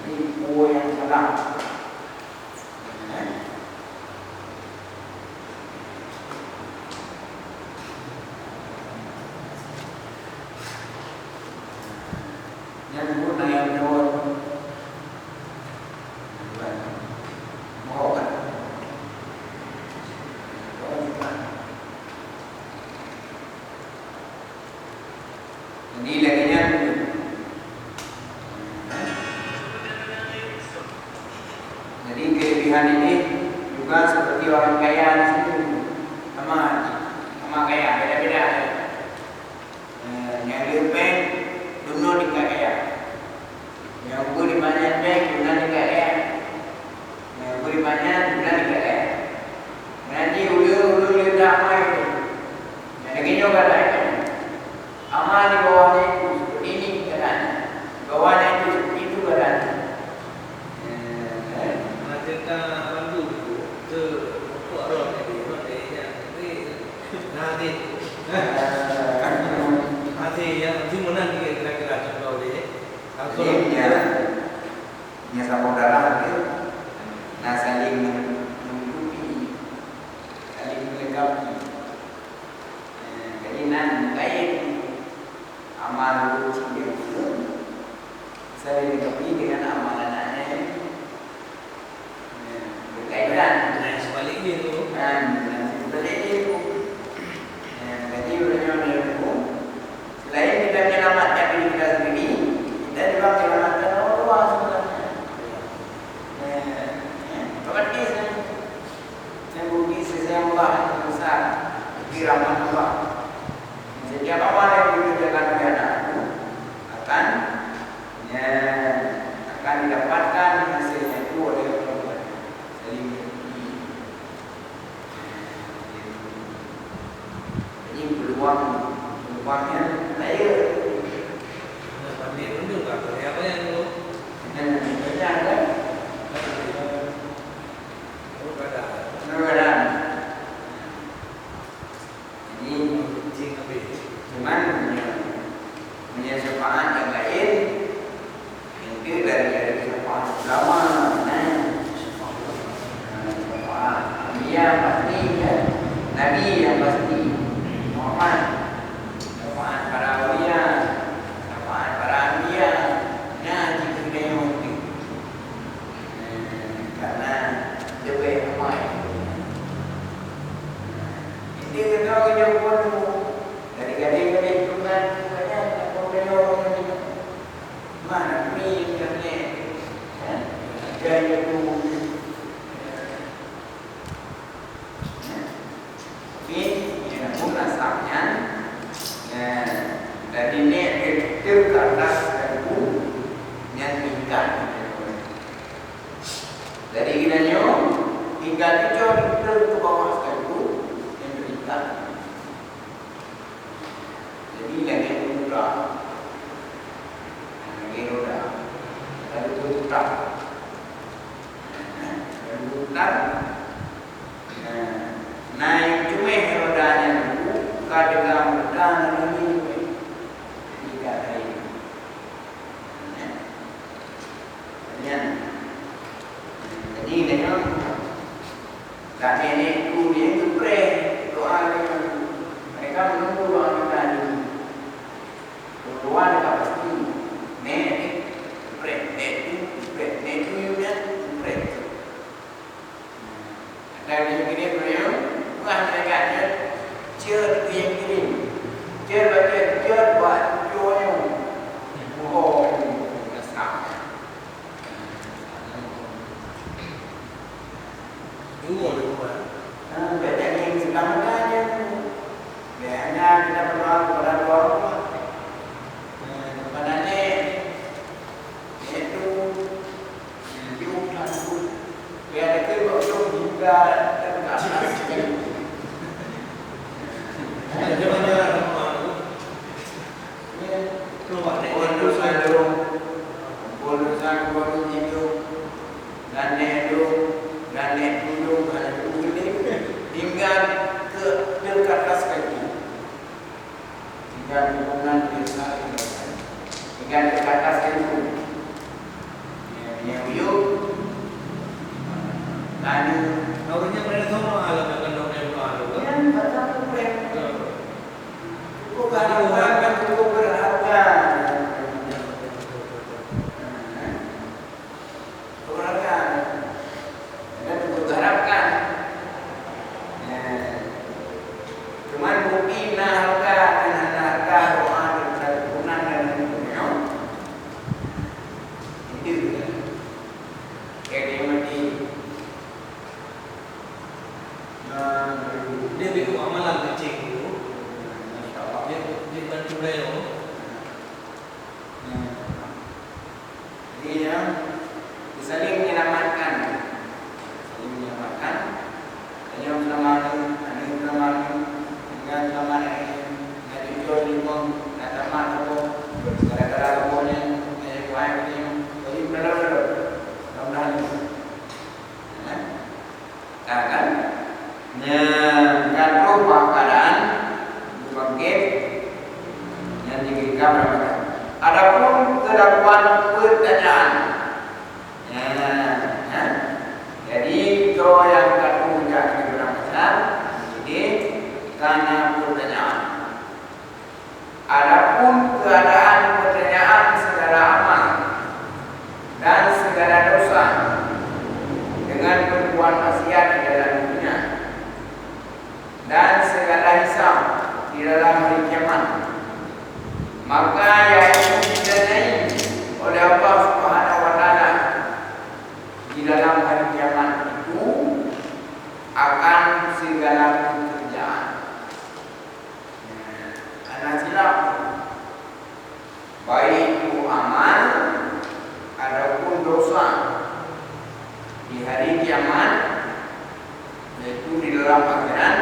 Jadi yang salah. Yang guna yang jawab mau kan? Jadi laginya jadi kelebihan ini juga seperti orang kaya di sini sama kaya beda-beda. Yang di bank dulu tidak kaya, yang beli banyak bank dulu tidak kaya, yang beli banyak dulu tidak kaya. Nanti ulu dah mai, jadi juga dah. Amal di bawahnya itu seperti ini keadaannya, di bawahnya itu seperti itu keadaannya. Kita bantu ke orang nanti yang mana kira-kira contoh dia. Ini saudara itu, nah saling menutupi, saling melengkapi. Jadi kait amal rutin dia itu saya dilengkapi dengan amal anaknya berkaitan. Nah sebaliknya itu Sebaliknya itu jadi urusannya itu selain kita menyelamatkan diri kita sendiri, kita juga menyelamatkan orang sebenarnya. Berarti saya bagi sesama Allah yang besar, dirahmat Allah. Setiap amal yang dikerjakan oleh anak akan didapatkan hasilnya itu oleh Allah. Jadi peluangnya lain. dari syafaat ulama, syafaat Nabi yang pasti kan, Nabi yang pasti, Muhammad, syafaat para awliya, syafaat para anbiya, nah jika kita yang mesti, karena lebih ramai. Ini kalau yang pun dari gading-gading tungan banyak orang ini mana ni internet gaya tu ini yang pun asapnya dari net itu ke atas itu yang tinggal dari ginanya tinggal itu ke bawah itu yang tinggal. Jadi lagi murah, lagi murah, lalu murah, nah yang cuma rodanya itu kadang mudah ini tidak ada. Jadi dengan tadi ini kuliah itu doa mereka menunggu doa kita ini. Doa dekat pasti, net punya. Ada yang kirim beliau, bukan mereka cer yang kirim, cer baca cer buat jual, besar. Jual di rumah. Baca yang selamatnya, biasanya kita berdoa kepada Allah. Adapun terdapat pertanyaan, jadi kalau yang katu yang diberangkatkan, jadi karena pertanyaan. Adapun keadaan pertanyaan segala amal dan segala dosa dengan perbuatan maksiat di dalam dunia dan segala hisab di dalam hari kiamat, maka yaitu didanai oleh Allah Subhanahu wa taala di dalam hari kiamat itu akan segala pekerjaan. Karena silap baik itu amal ataupun dosa di hari kiamat, yaitu di dalam akhirat,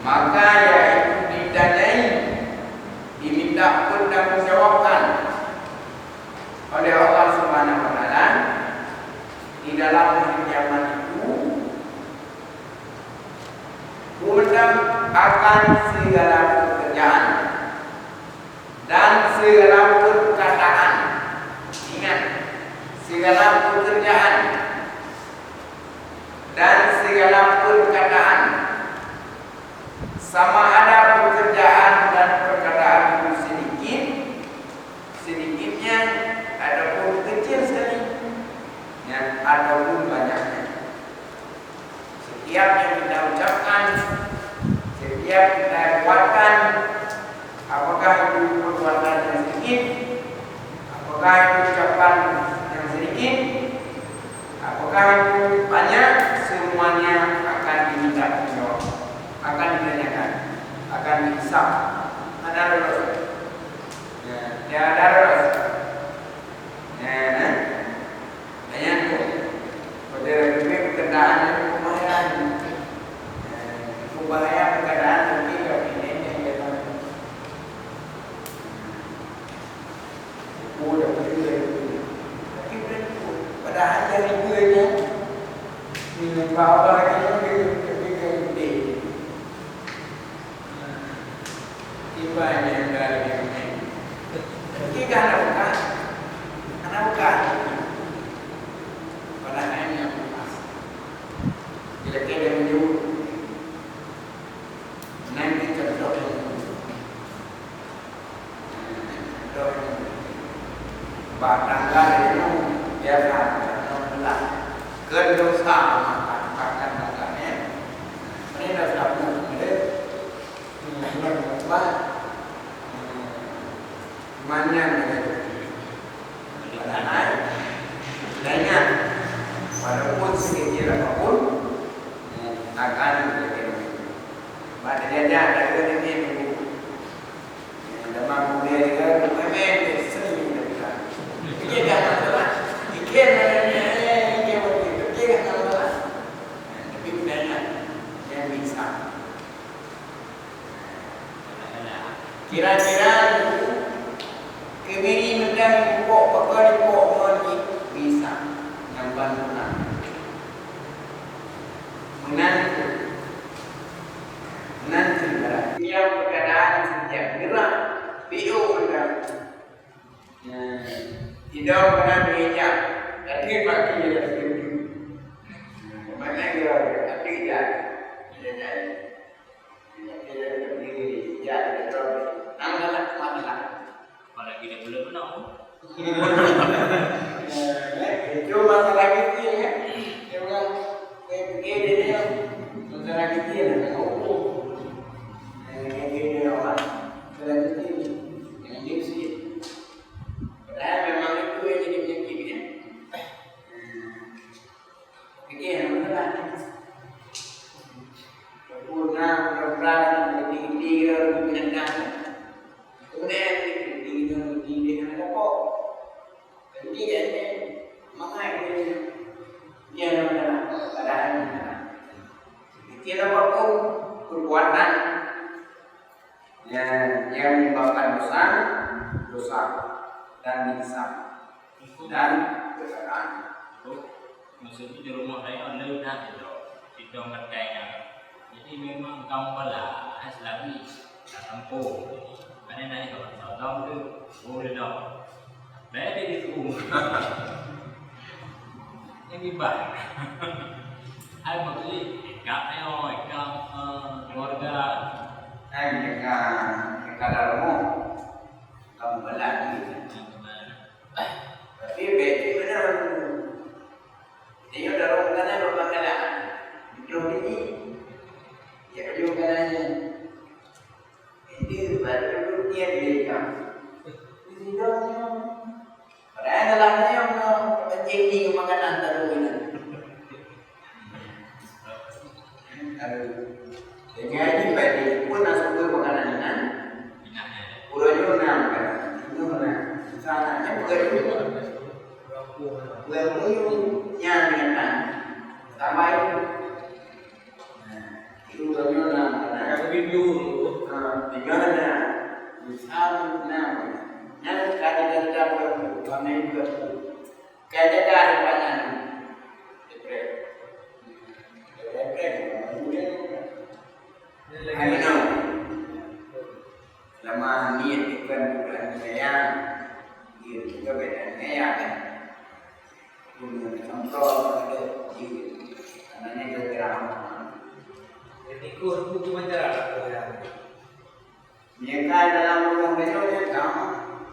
maka yaitu didanai, diminta pertanggungjawabkan oleh Allah Subhanahu wa taala di dalam hari kiamat itu, guna akan segala pekerjaan dan segala perkataan di segala pekerjaan dan segala perkataan, sama ada pekerjaan dan perkataan itu sedikitnya ataupun kecil sekali, ya, ataupun banyaknya. Setiap yang kita ucapkan, setiap kita buatkan, apakah itu perbuatan yang sedikit, apakah itu ucapan yang sedikit, apakah itu banyak, semuanya akan diminta jawab, akan ditanyakan, akan dihisab. Ada dosa, ya ada dosa. Banyak tu. Pada lebih perkataan yang kemahiran, bahaya perkataan nanti kalau ini yang kita tahu. Udah betul. Tapi padahal yang ibunya ini bawa lagi yang gede. Tiba yang dari ini. Kita anak bukan. Padahal yang pas. Bila kita menyuruh nanti contoh batangga itu biasa contohlah kedosa makan makannya ini dah sabun mana padahal banyak walaupun sekecil apapun akan pada dia ada ini dalam dia juga memang sering kita dia dah masalah dia dia begitu dia dah masalah tapi banyak yang bisa kira-kira kemiri mendang kok pakai kok moni bisa yang bantuan nanti dia perkataan setiap gerak video anda tidak pernah bereja tapi pagi dia setuju mana gerak tapi tidak nanggalah masalah kalau kita belum menang itu masalah kecil ya orang begini dia masalah kecil ini orang selanjutnya yang diksi padahal memang itu yang jadi penyakitnya yang benar sempurna mudah-mudahan jadi kira menyenangkan kemudian di ada kok jadi dia mengalir dia benar padahal tidak apapun perbuatan yang menyebabkan dosa dan dihisab dan perkataan. Maksudnya di rumah saya ada udah itu ngertainya. Jadi memang kamu pala lagi kampung. Karena nanti kalau tahu tu boleh dong. Saya di rumah. Yang ibah. Saya maksudnya ikan keluarga. Yang kalau kamu belanja, tapi beti benar. Dia udah rumahnya bermakanan, belum ini, ya juga nanya. Ini baru dia beli kan. Ini dong. Padahal dalamnya yang penting makanan terus. Jadi bagi pun masuk ke makanan dengan puranya nampak, itu mana? Sana yang berjumpa, berjumpa yang dengan sama itu puranya nampak. Kalau video, Bagaimana? Misal nama, yang kajian dalam karena itu kajian dari banyak. Ayo, lama niat bukan saya, dia juga bedanya ya kan. punya contoh ada karena kira-kira Jadi kurang buku majalah ya. mereka dalam rumah bedanya kamu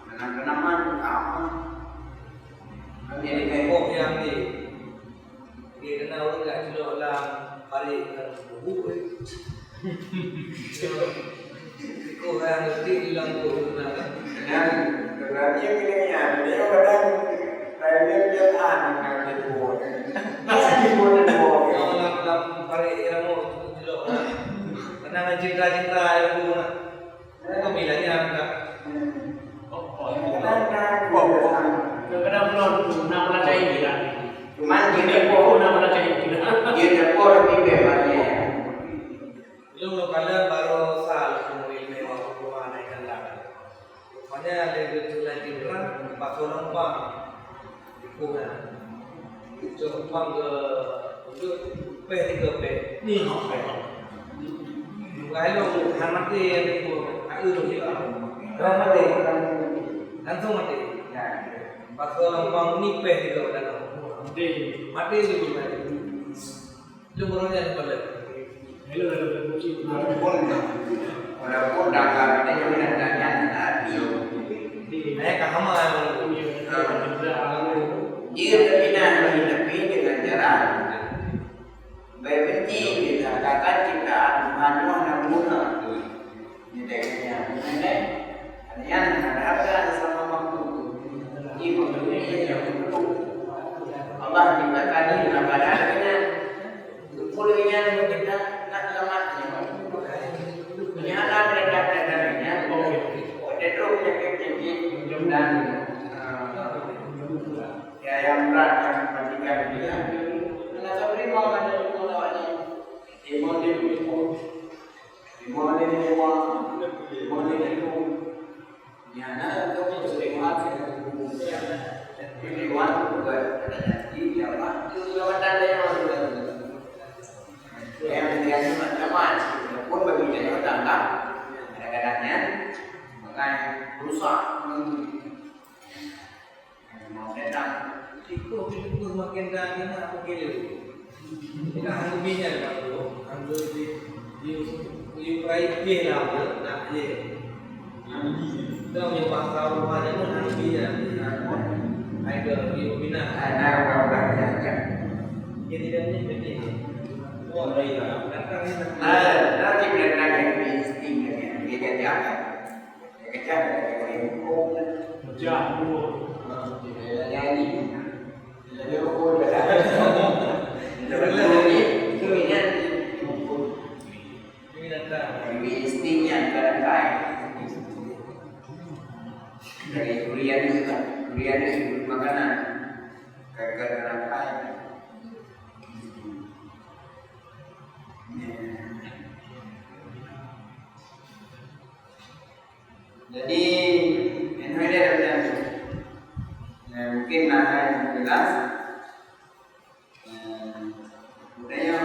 dengan kenaman kamu Jadi kok yang di kenal orang nggak jelok lah balik ke buku. Kok yang ngerti bilang tu nak. dan berarti pilihnya dia kadang kayaknya dia dengan dibuat Dalam balik ilmu jelok lah. Kenangan cinta-cinta ilmu nak. Kau bilangnya apa? Kadang-kadang belum nak melacai dia. cuman Jadi gini kok nak melacai dia. dia dapur di bawahnya Belum kalian baru salah semua ini waktu keluar naikkan lah. Rupanya ada kejulan jiran, empat orang bang, ikutnya. Cuma bang ke tiga p. Ni apa? Kalau han mati yang itu, aku tu juga. Kalau mati, langsung mati. Empat orang bang ni p tiga p. Nanti. Mati juga. Itu burungnya balik. Hello, kunci. walaupun dagang itu juga dagangan tadi Ayah kahama dia lebih dengan cara berbenci dikatakan ciptaan Tuhan namun di dalamnya nenek kalian mengharapkan sama waktu ibu yang Allah ciptakan di dalam badannya kulitnya kita nak selamatnya punya anak mereka-merekanya cenderung penyakit-penyakit dan ya yang berat yang mematikan dia kenapa beriman pada lawannya iman ya nak kamu sering mati iman bukan jadi jawab jawaban yang teman-teman pun bagi jadi tangkap kadang-kadangnya makanya rusak mau datang Itu makin dah ni nak pergi dulu. Kita hang binya dah tu, hang di prai lah nak je. Dah punya pasal rumahnya pun hang binya. Ada di bina. ada orang-orang yang Jadi dia ni betul. Oh, dah. Datang ni. nanti benar yang insting dia jadi apa? Dia jadi hukum Jauh. nyanyi. Dia hukum berada. Kemudian hukum Ini datang. instingnya kadang-kadang dari durian juga makanan kadang-kadang jadi ini dia ada mungkin yang jelas budaya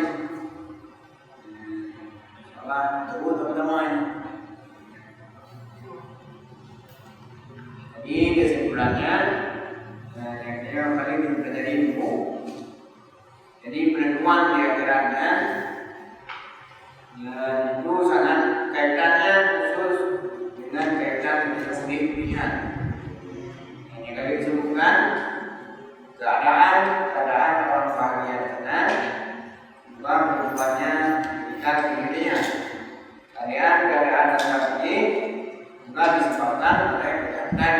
salah tersebut teman-teman jadi kesimpulannya yang paling mempelajari ilmu jadi penentuan di akhiratnya itu sangat kaitannya khusus dengan kaitan sendiri pilihan yang kali disebutkan keadaan orang bahagia tenang juga berubahnya tingkat kemudian keadaan tetapi juga disebabkan oleh kejahatan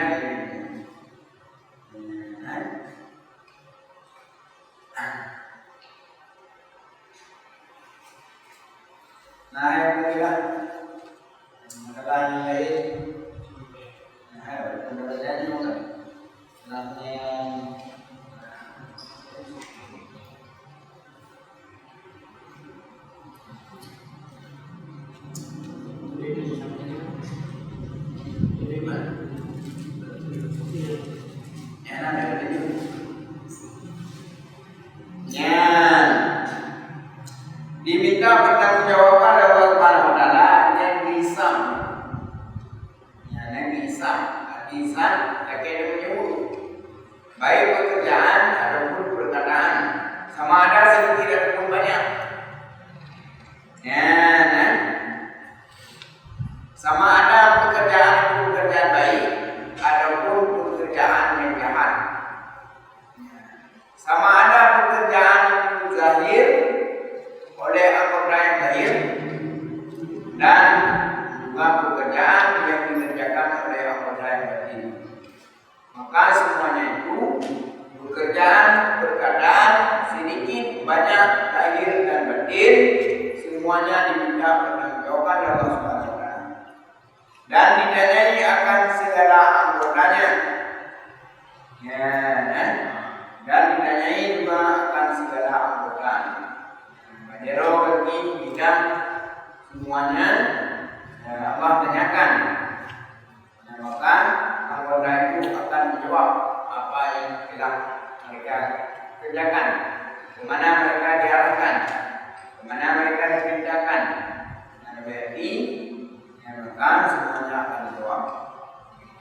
nah yang ketiga masalah yang lain pembelajaran juga namanya diminta bertanggungjawabkan oleh Allah Subhanahu wa taala yang bisa. Yang bisa akan menyebut baik pekerjaan ataupun sedikit ataupun banyak. Ya, kan? Sama ada pekerjaan itu pekerjaan baik ataupun pekerjaan yang jahat. Sama ada pekerjaan itu zahir oleh anggota yang zahir dan juga pekerjaan yang dikerjakan oleh anggota yang batin. Maka semuanya itu pekerjaan berkadar sedikit banyak zahir dan batin semuanya diminta pertanggungjawaban oleh Allah Subhanahu wa taala dan ditanyai akan segala anggotanya. Ya, dan ditanyai juga akan segala anggota. Badero bagi bidang semuanya Allah tanyakan. Maka anggota itu akan menjawab apa yang telah mereka kerjakan, kemana mereka diarahkan, kemana mereka diperintahkan. Berarti maka semuanya akan dijawab.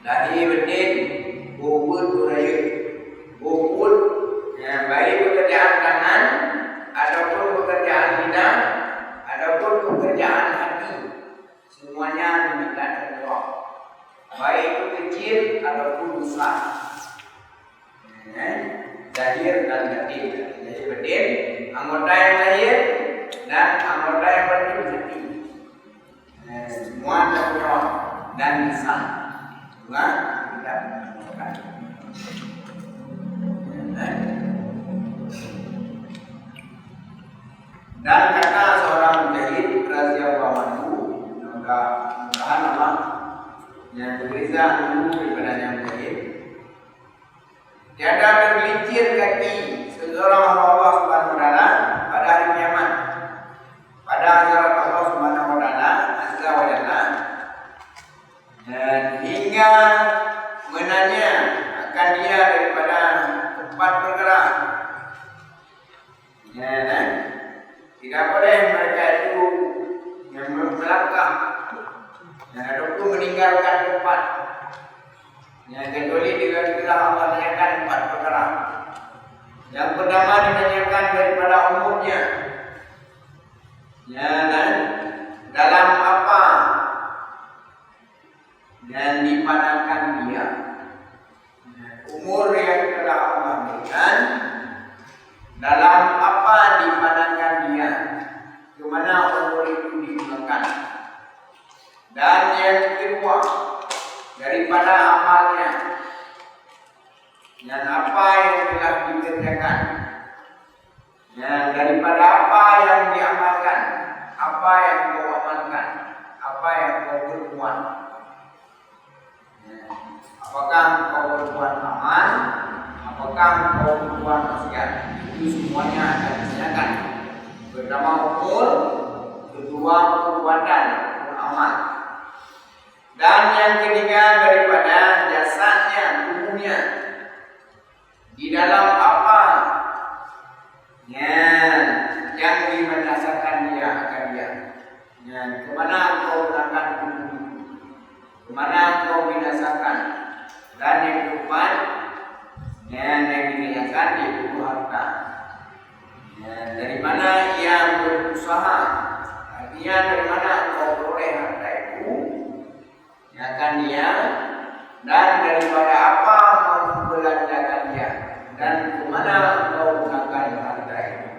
Lahir betin, bobot buraya, bobot baik pekerjaan tangan ataupun pekerjaan lidah ataupun pekerjaan hati, semuanya diminta dijawab. Baik itu kecil ataupun besar. Zahir dan batin. Jadi batin, anggota yang zahir dan anggota yang batin hati. Semua terjawab dan lisan juga tidak menentukan. Dan kata seorang mujahid radhiyallahu anhu, mudah-mudahan Allah yang berizah dulu daripada yang mujahid, tiada tergelincir kaki seseorang hamba Allah Subhanahu wa taala pada hari kiamat, pada hadapan Allah Subhanahu wa taala azza wa jalla, dan hingga menanya akan dia daripada empat perkara. Ya, kan? Tidak boleh mereka itu yang melangkah ataupun meninggalkan tempat. Yang kecuali bila Allah tanyakan empat perkara. Yang pertama ditanyakan daripada umurnya. Ya, dan dalam apa dan dipandangkan dia. Umur yang telah Allah berikan, dalam apa dipandangkan dia, kemana umur itu digunakan. Dan yang kedua, daripada amalnya, dan apa yang telah dikerjakan, dan daripada apa yang diamalkan, apa yang kau amalkan, apa yang kau berbuat. Apakah kau berbuat amal, apakah kau berbuat maksiat, itu semuanya akan ditanyakan. Pertama umur, kedua perbuatan amal, dan yang ketiga daripada jasadnya, tubuhnya, di dalam apa yang diberdasarkan dia akan dia. Kemana kau gunakan tubuh, kemana kau binasakan. Dan yang keempat yang dibinasakan yaitu harta. Dari mana ia berusaha, artinya dari mana kau peroleh harta itu, akan dia, dan daripada apa mau belanjakan dia, dan kemana kau gunakan harta itu.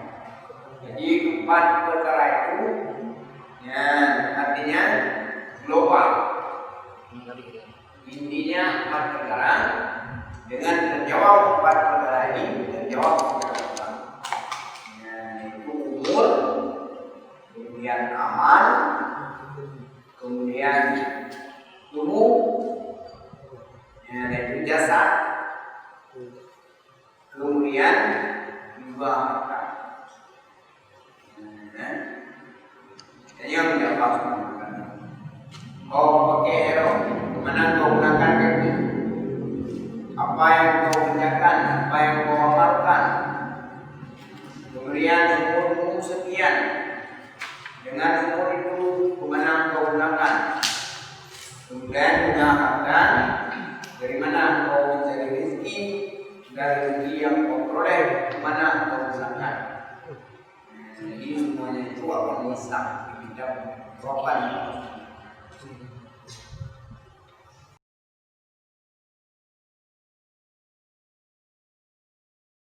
Jadi empat perkara itu artinya global. Intinya empat perkara. Dengan terjawab empat perkara ini, terjawab perkara yaitu umur, kemudian amal, kemudian tubuh, yaitu jasad, kemudian juga harta. Jadi yang tidak paham, kau pakai hero, mana kau gunakan kaki, apa yang kau kerjakan, apa yang kau amalkan. Kemudian umurmu sekian, dengan umur itu kemana kau gunakan. Kemudian juga harta, dari mana kau mencari rezeki, dari rezeki yang kau peroleh, kemana kau gunakan. semuanya itu akan Islam di bidang korban